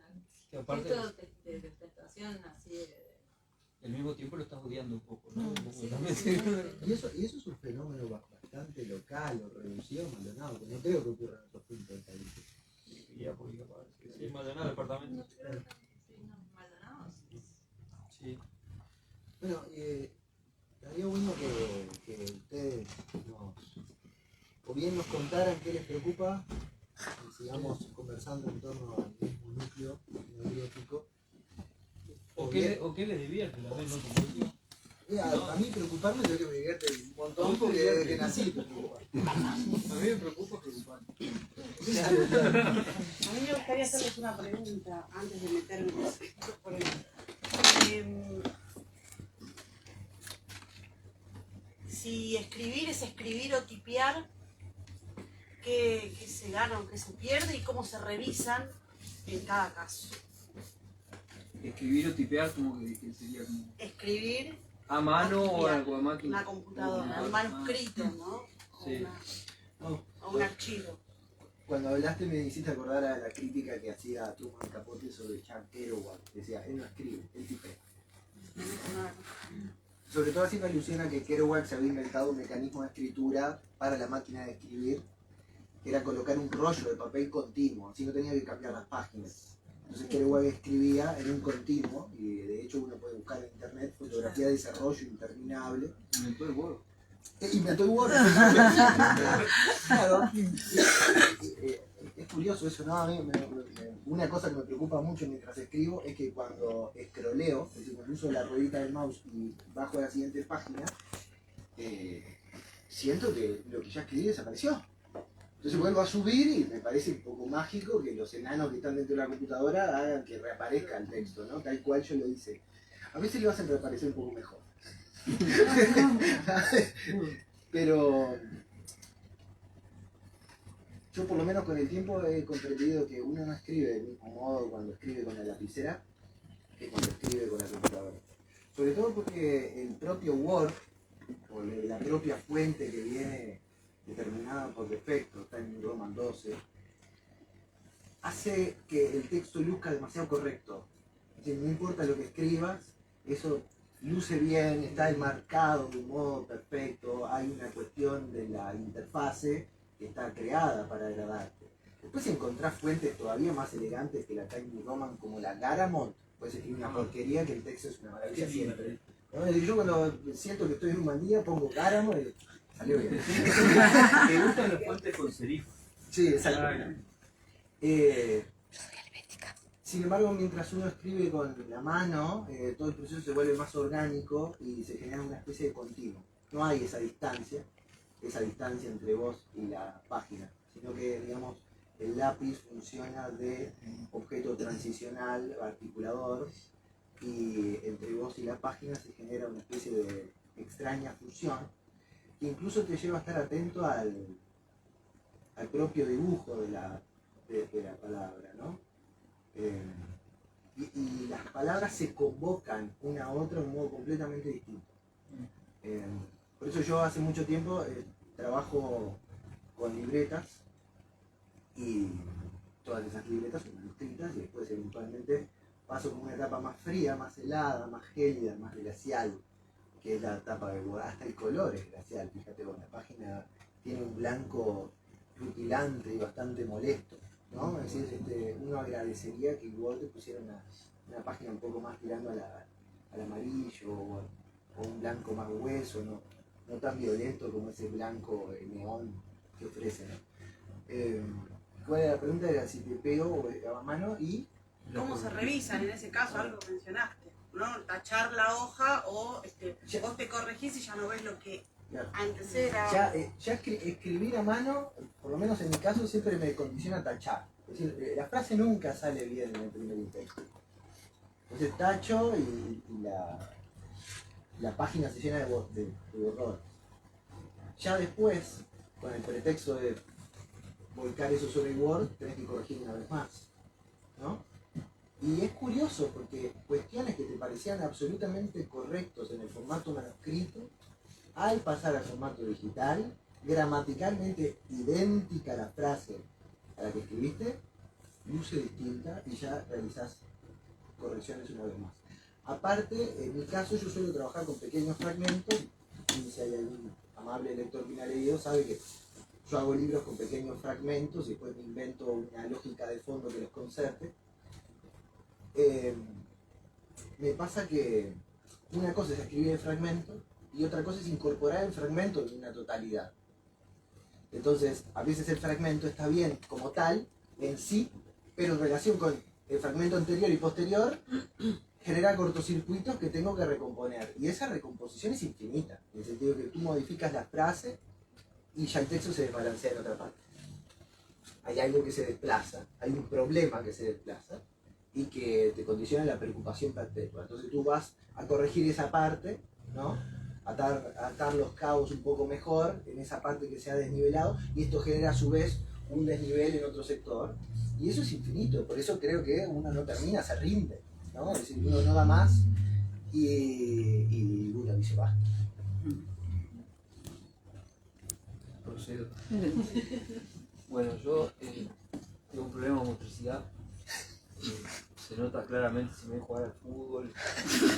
Que una aparte, de ostentación así al mismo tiempo lo estás odiando un poco, ¿no? Un poco Sí, también. sí. Y eso es un fenómeno bastante local o reducido a Maldonado, que no creo que ocurra en otros puntos del país. Ya, porque capaz que sí, Maldonado, departamento. Maldonado. Sí. Bueno, estaría bueno que ustedes o bien nos contaran qué les preocupa y sigamos conversando en torno al mismo núcleo neurótico. ¿O qué le divierte la vez, no? Como digo. A mí preocuparme creo que me divierte un montón porque desde que nací me preocupa. A mí me preocupa preocupar. A mí me gustaría hacerles una pregunta antes de meterme en esto. Si escribir es escribir o tipear, ¿qué se gana o qué se pierde y cómo se revisan en cada caso? Escribir o tipear como que sería como... Escribir ¿A mano o tipear, algo de máquina? una computadora, un manuscrito, ¿no? Sí. O un archivo. Cuando hablaste me hiciste acordar a la crítica que hacía Truman Capote sobre Chuck Kerouac. Decía, él no escribe, él tipea. Sobre todo haciendo alusión a que Kerouac se había inventado un mecanismo de escritura para la máquina de escribir, que era colocar un rollo de papel continuo, así no tenía que cambiar las páginas. Entonces Kerouac escribía en un continuo, y de hecho uno puede buscar en internet fotografía de ese rollo interminable. Inventó el Word. Inventó el Word. Claro. Es curioso eso, ¿no? A mí una cosa que me preocupa mucho mientras escribo es que cuando escroleo, es decir, cuando uso la ruedita del mouse y bajo a la siguiente página, siento que lo que ya escribí desapareció. Entonces vuelvo a subir y me parece un poco mágico que los enanos que están dentro de la computadora hagan que reaparezca el texto, ¿no? Tal cual yo lo hice. A veces lo hacen reaparecer un poco mejor. Pero yo por lo menos con el tiempo he comprendido que uno no escribe del mismo modo cuando escribe con la lapicera que cuando escribe con la computadora. Sobre todo porque el propio Word, o la propia fuente que viene determinada por defecto, está en Roman 12, hace que el texto luzca demasiado correcto. Es decir, no importa lo que escribas, eso luce bien, está enmarcado de un modo perfecto, hay una cuestión de la interfase que está creada para agradarte. Después si encontrás fuentes todavía más elegantes que la Times New Roman, como la Garamond, puedes escribir una porquería que el texto es una maravilla siempre. ¿No? Yo cuando siento que estoy en un mal día pongo Garamond y salió bien. ¿Te gustan las fuentes con serif? Sí, exacto. Sin embargo, mientras uno escribe con la mano, todo el proceso se vuelve más orgánico y se genera una especie de continuo. No hay esa distancia entre vos y la página, sino que, digamos, el lápiz funciona de objeto transicional, articulador, y entre vos y la página se genera una especie de extraña fusión que incluso te lleva a estar atento al propio dibujo de la palabra, ¿no? Y las palabras se convocan una a otra de un modo completamente distinto. Por eso yo hace mucho tiempo trabajo con libretas y todas esas libretas son manuscritas y después eventualmente paso por una etapa más fría, más helada, más gélida, más glacial, que es la etapa de Word. Hasta el color es glacial, fíjate, la página tiene un blanco rutilante y bastante molesto, ¿no? Es decir, uno agradecería que Word pusiera una página un poco más tirando al amarillo o un blanco más hueso, no tan violento como ese blanco neón que ofrece, ¿no? ¿Cuál era la pregunta? Era si te pego o a mano y... ¿Cómo se revisan en ese caso? Algo que mencionaste, ¿no? Tachar la hoja o vos te corregís y ya no ves lo que Claro. antes era. Ya escribir a mano, por lo menos en mi caso, siempre me condiciona a tachar. Es decir, la frase nunca sale bien en el primer intento. Entonces tacho y la página se llena de borradores. Ya después, con el pretexto de volcar eso sobre Word, tenés que corregir una vez más, ¿no? Y es curioso porque cuestiones que te parecían absolutamente correctos en el formato manuscrito, al pasar al formato digital, gramaticalmente idéntica a la frase a la que escribiste, luce distinta y ya realizás correcciones una vez más. Aparte, en mi caso yo suelo trabajar con pequeños fragmentos, y si hay algún amable lector que me ha leído sabe que yo hago libros con pequeños fragmentos y después me invento una lógica de fondo que los concerte. Me pasa que una cosa es escribir el fragmento y otra cosa es incorporar el fragmento en una totalidad. Entonces, a veces el fragmento está bien como tal, en sí, pero en relación con el fragmento anterior y posterior, genera cortocircuitos que tengo que recomponer. Y esa recomposición es infinita, en el sentido que tú modificas la frase y ya el texto se desbalancea en otra parte. Hay algo que se desplaza, hay un problema que se desplaza y que te condiciona la preocupación perpetua. Entonces tú vas a corregir esa parte, ¿no? Atar los cabos un poco mejor en esa parte que se ha desnivelado, y esto genera a su vez un desnivel en otro sector, y eso es infinito. Por eso creo que uno no termina, se rinde, ¿no? Es decir, uno no da más y uno dice basta. Procedo. Bueno, yo tengo un problema de motricidad. se nota claramente si me ven jugar al fútbol,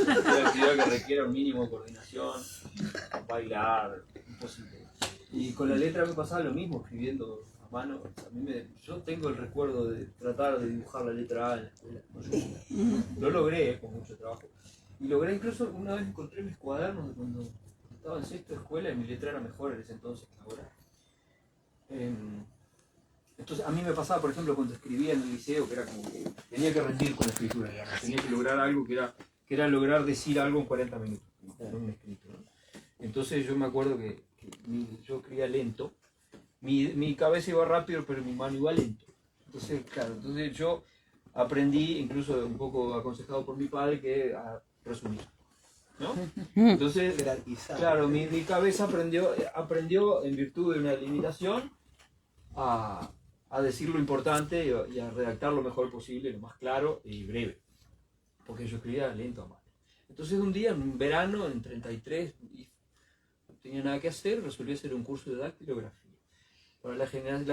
una actividad que requiera un mínimo de coordinación, bailar, imposible. Y con la letra me pasaba lo mismo, escribiendo a mano. Yo tengo el recuerdo de tratar de dibujar la letra A en la escuela. Lo logré con mucho trabajo. Y logré incluso, una vez encontré mis cuadernos de cuando estaba en sexto de escuela y mi letra era mejor en ese entonces que ahora. Entonces a mí me pasaba, por ejemplo, cuando escribía en el liceo, que era como que tenía que rendir con la escritura, digamos. Tenía que lograr algo que era lograr decir algo en 40 minutos, en un escrito, ¿no? Entonces yo me acuerdo que yo escribía lento, mi cabeza iba rápido, pero mi mano iba lento. Entonces, claro, yo aprendí, incluso un poco aconsejado por mi padre, que a resumir, ¿no? Entonces, claro, mi cabeza aprendió en virtud de una limitación a decir lo importante y a redactar lo mejor posible, lo más claro y breve, porque yo escribía lento a mano. Entonces un día, en un verano, en 33, no tenía nada que hacer, resolví hacer un curso de dactilografía. Para la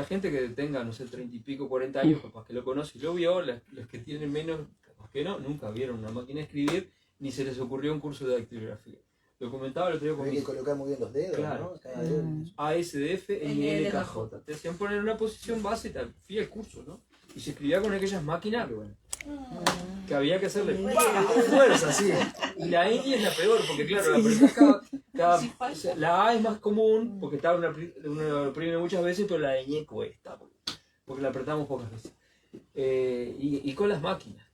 gente que tenga, no sé, 30 y pico, 40 años, capaz que lo conoce y lo vio, los que tienen menos, capaz que no, nunca vieron una máquina de escribir, ni se les ocurrió un curso de dactilografía. Lo comentaba el otro día con Hay que colocar muy bien los dedos, claro, ¿no? Cada dedo. A, S, D, F, N, L, K, J. Te hacían poner una posición base y tal. Fui al curso, ¿no? Y se escribía con aquellas máquinas que había que hacerle fuerza, así. Y la N es la peor, porque claro, la apretás la A es más común, porque uno lo oprime muchas veces, pero la ñ cuesta, porque la apretamos pocas veces. Y con las máquinas.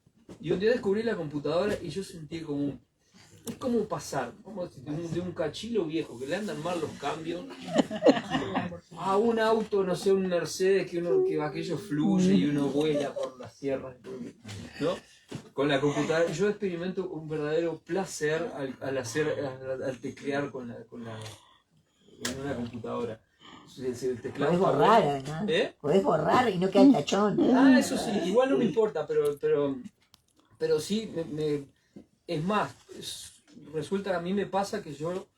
Y un día descubrí la computadora y yo sentí es como pasar de un cachilo viejo que le andan mal los cambios a un auto, no sé, un Mercedes que aquello fluye y uno vuela por las sierras, ¿no? Con la computadora yo experimento un verdadero placer al teclear con una computadora. El teclado Podés borrar, además. Podés borrar y no queda el tachón. Eso sí, igual no me importa, pero sí, es más, resulta que a mí me pasa que yo,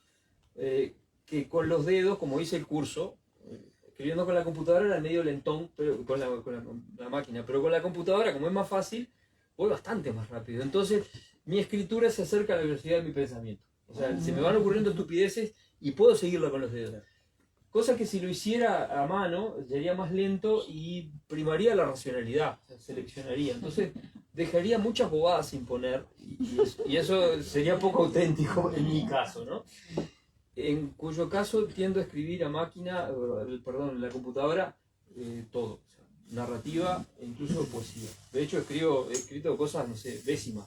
que con los dedos, como hice el curso, escribiendo con la computadora era medio lentón, pero con la máquina, pero con la computadora, como es más fácil, voy bastante más rápido. Entonces, mi escritura se acerca a la velocidad de mi pensamiento. O sea, se me van ocurriendo estupideces y puedo seguirlo con los dedos. Cosa que si lo hiciera a mano, sería más lento y primaría la racionalidad, o sea, seleccionaría. Entonces, dejaría muchas bobadas sin poner y eso sería poco auténtico en mi caso, ¿no? En cuyo caso tiendo a escribir a máquina, en la computadora, todo. O sea, narrativa e incluso poesía. De hecho, he escrito cosas, no sé, décimas,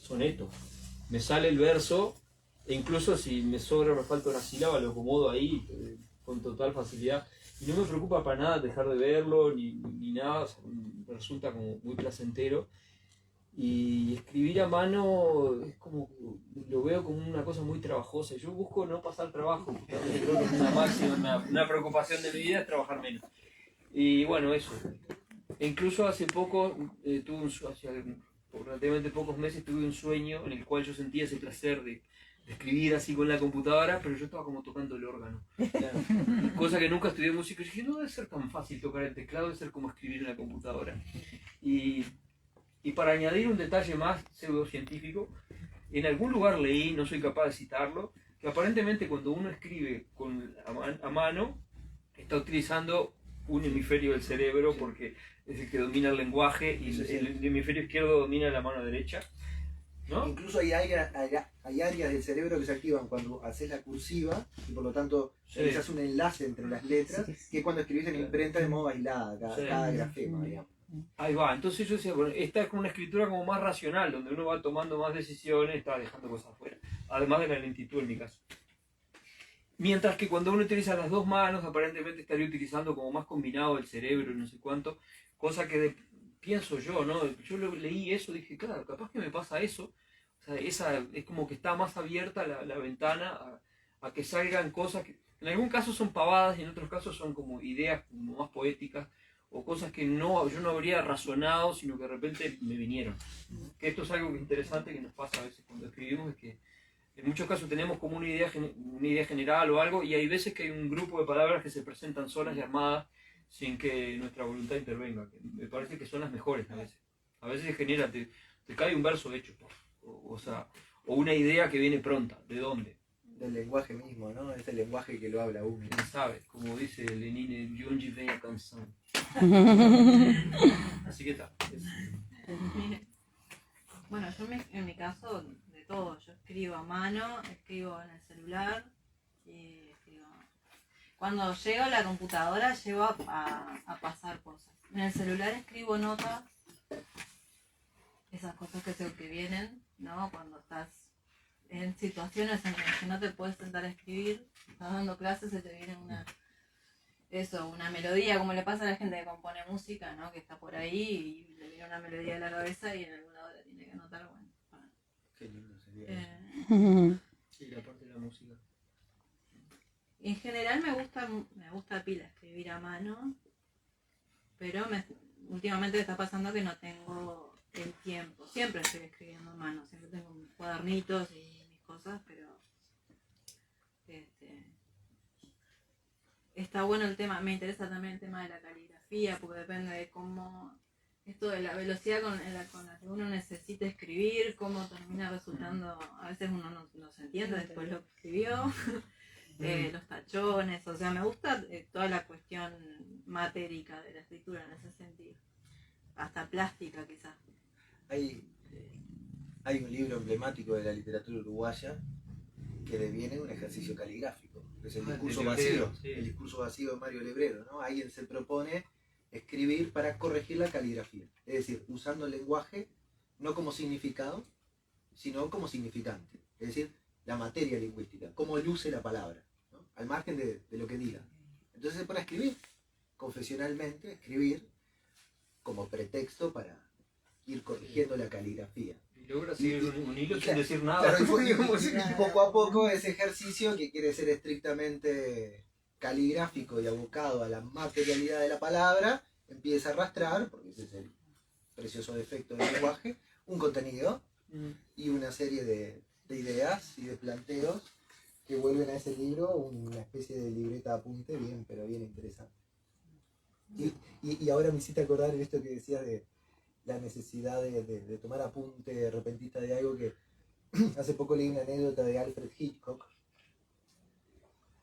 sonetos. Me sale el verso e incluso si me sobra o me falta una sílaba, lo acomodo ahí con total facilidad. Y no me preocupa para nada dejar de verlo ni nada, o sea, me resulta como muy placentero. Y escribir a mano es como, lo veo como una cosa muy trabajosa. Yo busco no pasar trabajo, justamente creo que es una máxima, una preocupación de mi vida es trabajar menos. Y bueno, eso. E incluso hace poco, hace relativamente pocos meses, tuve un sueño en el cual yo sentía ese placer de escribir así con la computadora, pero yo estaba como tocando el órgano. Claro. Cosa que nunca estudié música. Y dije, no debe ser tan fácil tocar el teclado, debe ser como escribir en la computadora. Y para añadir un detalle más pseudocientífico, en algún lugar leí, no soy capaz de citarlo, que aparentemente cuando uno escribe a mano, está utilizando un hemisferio del cerebro porque es el que domina el lenguaje y el hemisferio izquierdo domina la mano derecha, ¿no? Incluso hay áreas del cerebro que se activan cuando haces la cursiva y por lo tanto realizas un enlace entre las letras, que es cuando escribís en imprenta de modo aislada, cada grafema, digamos. Ahí va, entonces yo decía, bueno, esta es como una escritura como más racional, donde uno va tomando más decisiones, está dejando cosas afuera, además de la lentitud en mi caso. Mientras que cuando uno utiliza las dos manos, aparentemente estaría utilizando como más combinado el cerebro y no sé cuánto, cosa que pienso yo, ¿no? Yo leí eso, dije, claro, capaz que me pasa eso, o sea, es como que está más abierta la ventana a que salgan cosas que en algún caso son pavadas y en otros casos son como ideas como más poéticas, o cosas que yo no habría razonado, sino que de repente me vinieron. Que esto es algo que es interesante que nos pasa a veces cuando escribimos, es que en muchos casos tenemos como una idea general o algo, y hay veces que hay un grupo de palabras que se presentan solas y armadas sin que nuestra voluntad intervenga. Que me parece que son las mejores a veces. A veces genera, te cae un verso hecho, o sea, o una idea que viene pronta. ¿De dónde? Del lenguaje mismo, ¿no? Es el lenguaje que lo habla uno. ¿Quién sabe? Como dice Lenin en John G. Veya Canción. Así que está. Bueno, yo en mi caso, de todo, yo escribo a mano, escribo en el celular y escribo... Cuando llego a la computadora llego a pasar cosas. En el celular escribo notas, esas cosas que vienen, ¿no? Cuando estás en situaciones en las que no te puedes sentar a escribir, estás dando clases, se te viene una melodía, como le pasa a la gente que compone música, ¿no? Que está por ahí y le viene una melodía a la cabeza y en alguna hora tiene que anotar, bueno. Qué lindo sería eso. Sí, la parte de la música. En general me gusta pila escribir a mano, pero últimamente me está pasando que no tengo el tiempo. Siempre estoy escribiendo a mano, siempre tengo mis cuadernitos y mis cosas, pero está bueno el tema. Me interesa también el tema de la caligrafía, porque depende de cómo, esto de la velocidad con la que uno necesita escribir, cómo termina resultando. A veces uno no se entiende después lo que escribió. Los tachones, o sea, me gusta toda la cuestión matérica de la escritura en ese sentido, hasta plástica quizás. Hay un libro emblemático de la literatura uruguaya que deviene un ejercicio caligráfico, que es el discurso vacío, sí. El discurso vacío de Mario Lebrero, ¿no? Alguien se propone escribir para corregir la caligrafía, es decir, usando el lenguaje no como significado, sino como significante, es decir, la materia lingüística, cómo luce la palabra, ¿no? Al margen de lo que diga. Entonces se pone a escribir, confesionalmente, escribir como pretexto para ir corrigiendo la caligrafía. Y logra seguir un hilo sin decir nada. Claro, y poco a poco ese ejercicio que quiere ser estrictamente caligráfico y abocado a la materialidad de la palabra, empieza a arrastrar, porque ese es el precioso defecto del lenguaje, un contenido y una serie de ideas y de planteos que vuelven a ese libro una especie de libreta apunte bien, pero bien interesante. Y ahora me hiciste acordar en esto que decías de la necesidad de tomar apunte repentista de algo que hace poco leí una anécdota de Alfred Hitchcock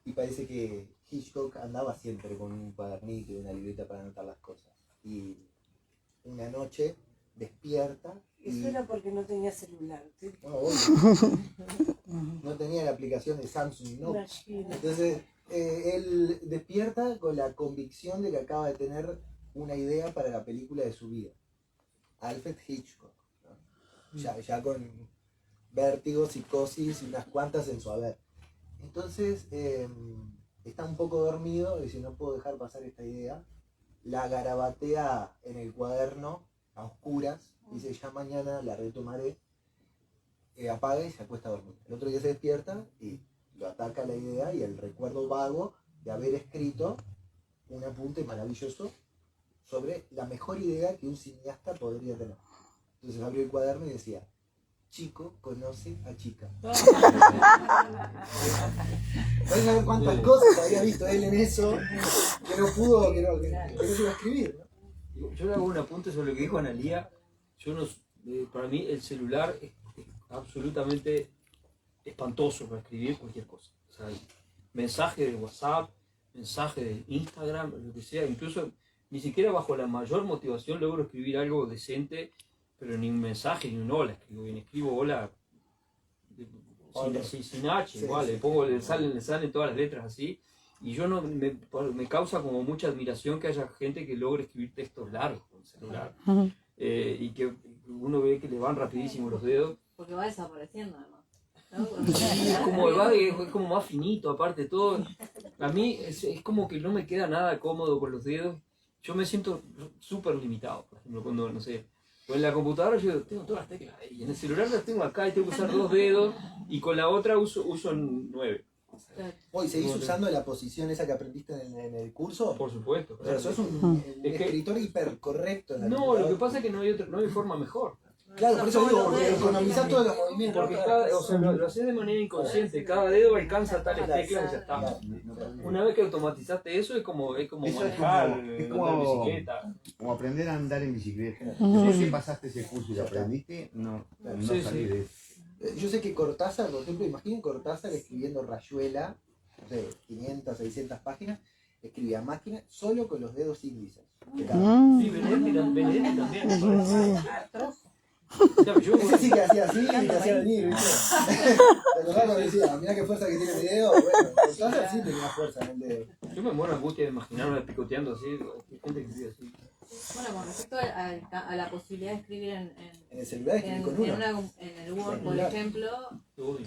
y parece que Hitchcock andaba siempre con un cuadernito y una libreta para anotar las cosas. Y una noche despierta. Eso era porque no tenía celular. No tenía la aplicación de Samsung Note. Entonces él despierta con la convicción de que acaba de tener una idea para la película de su vida. Alfred Hitchcock, ¿no? Ya con vértigo, psicosis y unas cuantas en su haber. Entonces está un poco dormido y dice, no puedo dejar pasar esta idea. La garabatea en el cuaderno a oscuras, dice, ya mañana la retomaré, apaga y se acuesta a dormir. El otro día se despierta y lo ataca la idea y el recuerdo vago de haber escrito un apunte maravilloso sobre la mejor idea que un cineasta podría tener. Entonces abrió el cuaderno y decía, chico conoce a chica. Puedes saber cuántas cosas había visto él en eso que no pudo, que no se iba a escribir, ¿no? Yo le hago un apunte sobre lo que dijo Analía. Para mí el celular es absolutamente espantoso para escribir cualquier cosa. O sea, mensaje de WhatsApp, mensaje de Instagram, lo que sea, incluso ni siquiera bajo la mayor motivación logro escribir algo decente, pero ni un mensaje ni un hola escribo hola sin H, igual, le salen todas las letras así, y yo no me causa como mucha admiración que haya gente que logre escribir textos largos con el celular, y que uno ve que le van rapidísimo los dedos. Porque va desapareciendo además. ¿No? Sí, es como más finito, aparte de todo. A mí es como que no me queda nada cómodo con los dedos. Yo me siento súper limitado, por ejemplo, cuando, no sé, o en la computadora yo tengo todas las teclas ahí, y en el celular las tengo acá y tengo que usar 2 dedos, y con la otra uso 9. ¿Hoy seguís usando la posición esa que aprendiste en el curso? Por supuesto. Pero sos un escritor hipercorrecto. No, lo que pasa es que no hay forma mejor. Claro, por eso digo, Solo porque dedos. economizás todos los movimientos. Porque o sea, lo haces de manera inconsciente, cada dedo alcanza tales teclas y ya está. Una vez que automatizaste eso es como Eso manejar, es andar en bicicleta. como aprender a andar en bicicleta. Ujú. Después que pasaste ese curso y lo aprendiste, no Sí, salí sí. de eso. Yo sé que Cortázar, por ejemplo, imaginen Cortázar escribiendo Rayuela, no sé, 500, 600 páginas, escribía máquina solo con los dedos índices. de cada uno. Sí, Benedetti también. Ese sí que hacía así y te hacía venir, ¿viste? ¿Te acordás cuando decía, mirá qué fuerza que tiene mi dedo? Bueno, Cortázar sí tenía fuerza en el dedo. Yo me muero de angustia de imaginarme picoteando así, hay gente que escribe así. Bueno, con respecto a la posibilidad de escribir En el celular escribí con uno. en el Word, por Celular. ejemplo, Te odio.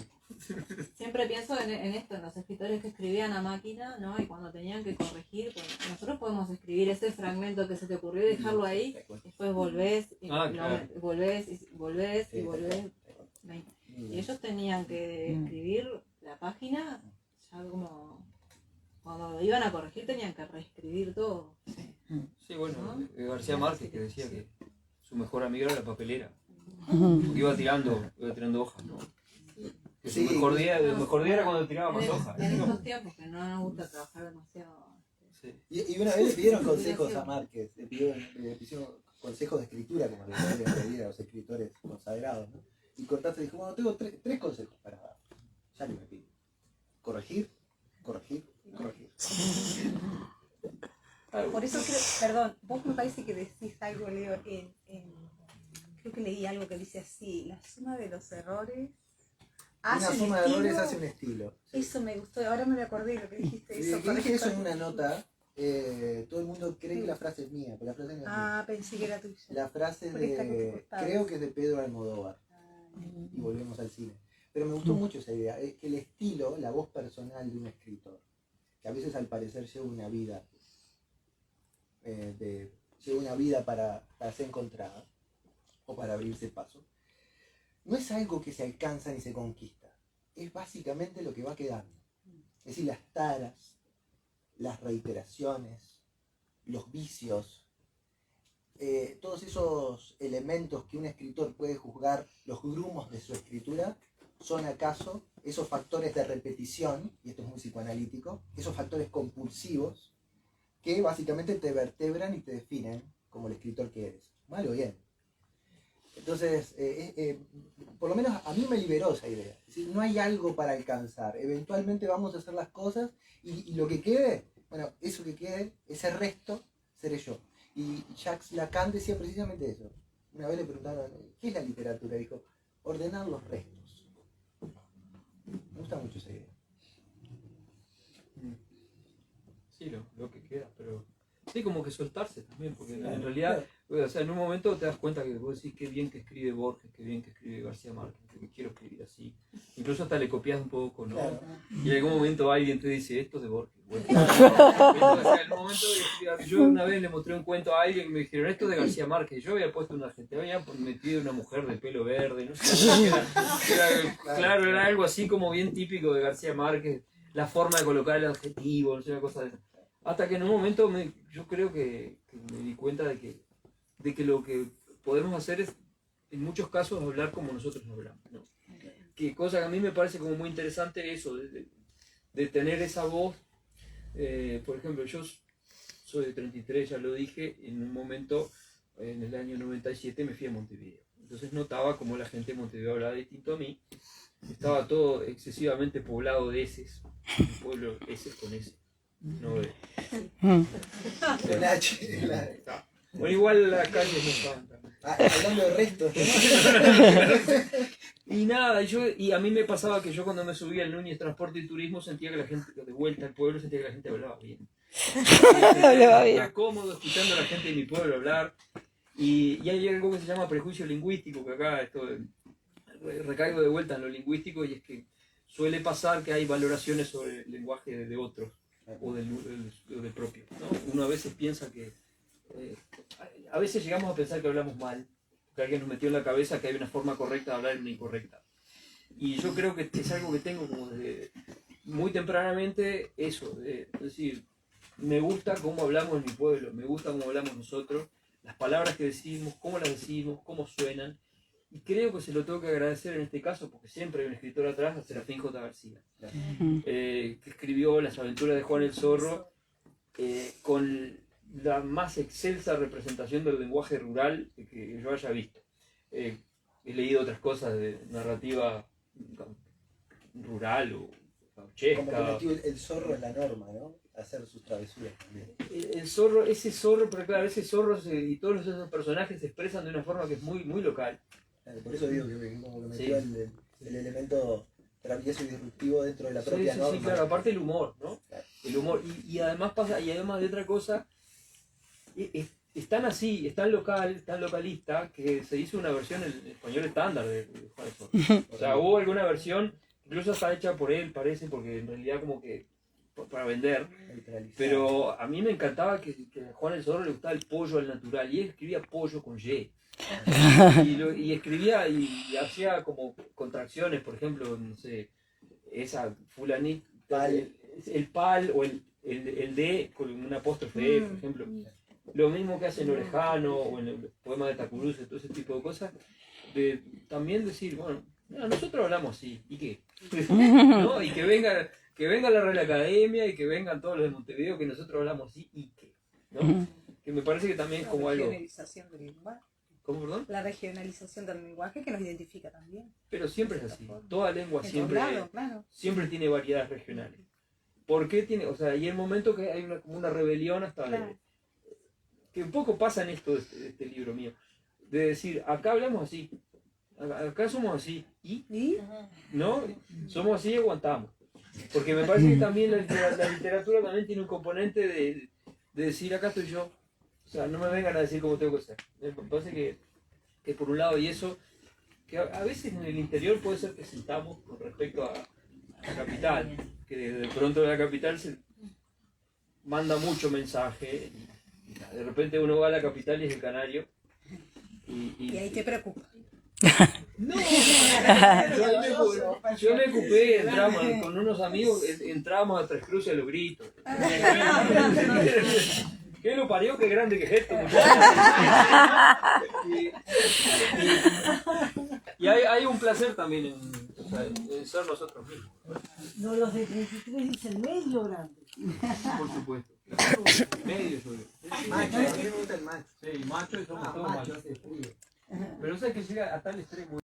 siempre pienso en esto, en los escritores que escribían a máquina, ¿no? Y cuando tenían que corregir, pues, nosotros podemos escribir ese fragmento que se te ocurrió y dejarlo ahí, después volvés, y Claro. volvés, y volvés, y Sí, volvés. Y ellos tenían que escribir la página, ya como cuando iban a corregir tenían que reescribir todo. Sí, bueno, García Márquez que decía que su mejor amiga era la papelera. Ujú. Porque iba tirando hojas, ¿no? Que Sí. su mejor día era cuando tiraba más hojas. En estos tiempos que no nos gusta trabajar demasiado. Sí. Y una vez le pidieron consejos a Márquez, le pidieron consejos de escritura, como le suelen pedir a los escritores consagrados, ¿no? Y Cortázar dijo, bueno, tengo tres consejos para dar. Ya que me pide. Corregir, corregir, corregir. Por eso creo, perdón, vos me parece que decís algo, Leo, creo que leí algo que dice así, la suma de los errores hace Una un suma de errores estilo. hace un estilo. Sí. Eso me gustó, ahora me acordé de lo que dijiste. Y Eso, que dije eso en correcto. una nota, todo el mundo cree que la frase es mía, pero la frase no es mía. Ah, pensé que era tuya. La frase es Por esta que te de, costaba. creo que es de Pedro Almodóvar. Y volvemos al cine. Pero me gustó mucho esa idea, es que el estilo, la voz personal de un escritor, que a veces al parecer lleva una vida, lleva una vida para ser encontrada, o para abrirse paso, no es algo que se alcanza ni se conquista, es básicamente lo que va quedando. Es decir, las taras, las reiteraciones, los vicios, todos esos elementos que un escritor puede juzgar los grumos de su escritura, son acaso esos factores de repetición, y esto es muy psicoanalítico, esos factores compulsivos que básicamente te vertebran y te definen como el escritor que eres, mal o bien. Entonces, por lo menos a mí me liberó esa idea. Es decir, no hay algo para alcanzar, eventualmente vamos a hacer las cosas y lo que quede, bueno, eso que quede, ese resto, seré yo. Y Jacques Lacan decía precisamente eso. Una vez le preguntaron, ¿qué es la literatura? Dijo, ordenar los restos. Me gusta mucho esa idea. Sí, lo que queda, pero sí, como que soltarse también, porque en realidad, o sea, en un momento te das cuenta que vos decís qué bien que escribe Borges, qué bien que escribe García Márquez, que quiero escribir así. Incluso hasta le copias un poco, ¿no? Claro. Y en algún momento alguien te dice, esto es de Borges. Bueno, o sea, en un momento yo una vez le mostré un cuento a alguien y me dijeron, esto es de García Márquez. Yo había puesto una gente, había metido una mujer de pelo verde, no sé, claro, era algo así como bien típico de García Márquez, la forma de colocar el adjetivo, no sé, una cosa de esa. Hasta que en un momento yo creo que me di cuenta de que lo que podemos hacer es, en muchos casos, hablar como nosotros hablamos, ¿no? Que cosa que a mí me parece como muy interesante eso, de tener esa voz. Por ejemplo, yo soy de 33, ya lo dije, en un momento, en el año 97, me fui a Montevideo. Entonces notaba como la gente de Montevideo hablaba distinto a mí. Estaba todo excesivamente poblado de eses, un pueblo eses con ese. No de... Con H, Bueno, igual las calles no estaban tan... hablando de restos, Y nada, y a mí me pasaba que yo cuando me subía al Núñez Transporte y Turismo sentía que la gente, de vuelta al pueblo, sentía que la gente hablaba bien. Hablaba bien. Estaba cómodo escuchando a la gente de mi pueblo hablar. Y hay algo que se llama prejuicio lingüístico, que acá esto recaigo de vuelta en lo lingüístico, y es que suele pasar que hay valoraciones sobre el lenguaje de otros o del propio, ¿no? Uno a veces piensa que... a veces llegamos a pensar que hablamos mal, que alguien nos metió en la cabeza que hay una forma correcta de hablar y una incorrecta. Y yo creo que es algo que tengo como desde muy tempranamente eso, es decir, me gusta cómo hablamos en mi pueblo, me gusta cómo hablamos nosotros, las palabras que decimos, cómo las decimos, cómo suenan, y creo que se lo tengo que agradecer en este caso, porque siempre hay un escritor atrás, a Serafín J. García, que escribió Las aventuras de Juan el Zorro, con la más excelsa representación del lenguaje rural que yo haya visto. He leído otras cosas de narrativa rural o gauchesca. Como que metió el zorro en la norma, ¿no? Hacer sus travesuras también. El zorro, ese zorro, pero claro, ese zorro y todos esos personajes se expresan de una forma que es muy, muy local. Por eso digo que como que metió el elemento travieso y disruptivo dentro de la propia norma. Sí, claro, aparte el humor, ¿no? Claro. El humor, y además pasa, y además de otra cosa, es tan así, es tan local, tan localista, que se hizo una versión en español estándar de Juan el Zorro. O sea, hubo alguna versión, incluso está hecha por él, parece, porque en realidad como que para vender, pero a mí me encantaba que a Juan el Zorro le gustaba el pollo al natural, y él escribía pollo con Y. Y escribía y hacía como contracciones, por ejemplo, no sé, esa fulanita, el pal o el de con un apóstrofe E, por ejemplo. Lo mismo que hace en Orejano o en el poema de Tacuruce, todo ese tipo de cosas, de también decir, bueno, no, nosotros hablamos así, ¿y qué? ¿No? Y que venga la Real Academia y que vengan todos los de Montevideo, que nosotros hablamos así, ¿y qué? ¿No? Que me parece que también es como algo... Regionalización del lenguaje. ¿Cómo, perdón? La regionalización del lenguaje que nos identifica también. Pero siempre es así. Toda lengua siempre, claro. siempre tiene variedades regionales. ¿Por qué tiene? O sea, y el momento que hay como una rebelión hasta... Claro. Que un poco pasa en esto de este libro mío. De decir, acá hablamos así. Acá somos así. ¿Y? ¿No? Somos así y aguantamos. Porque me parece que también la literatura también tiene un componente de decir, acá estoy yo. O sea, no me vengan a decir cómo tengo que ser. Me parece que por un lado, y eso, que a veces en el interior puede ser que sintamos con respecto a la capital, que de pronto de la capital se manda mucho mensaje, y de repente uno va a la capital y es el canario. Y ahí te preocupa. No, yo me ocupé, entramos con unos amigos, entramos a Tres Cruces a los gritos. ¿Qué lo parió? Qué grande que es esto, muchachos. Y hay un placer también en ser nosotros mismos. No, los de 33 dicen medio grande. Por supuesto. Medio sobre. Macho, a mí me gusta el macho. Sí, macho y somos todos machos. Pero sabes que llega a tal extremo.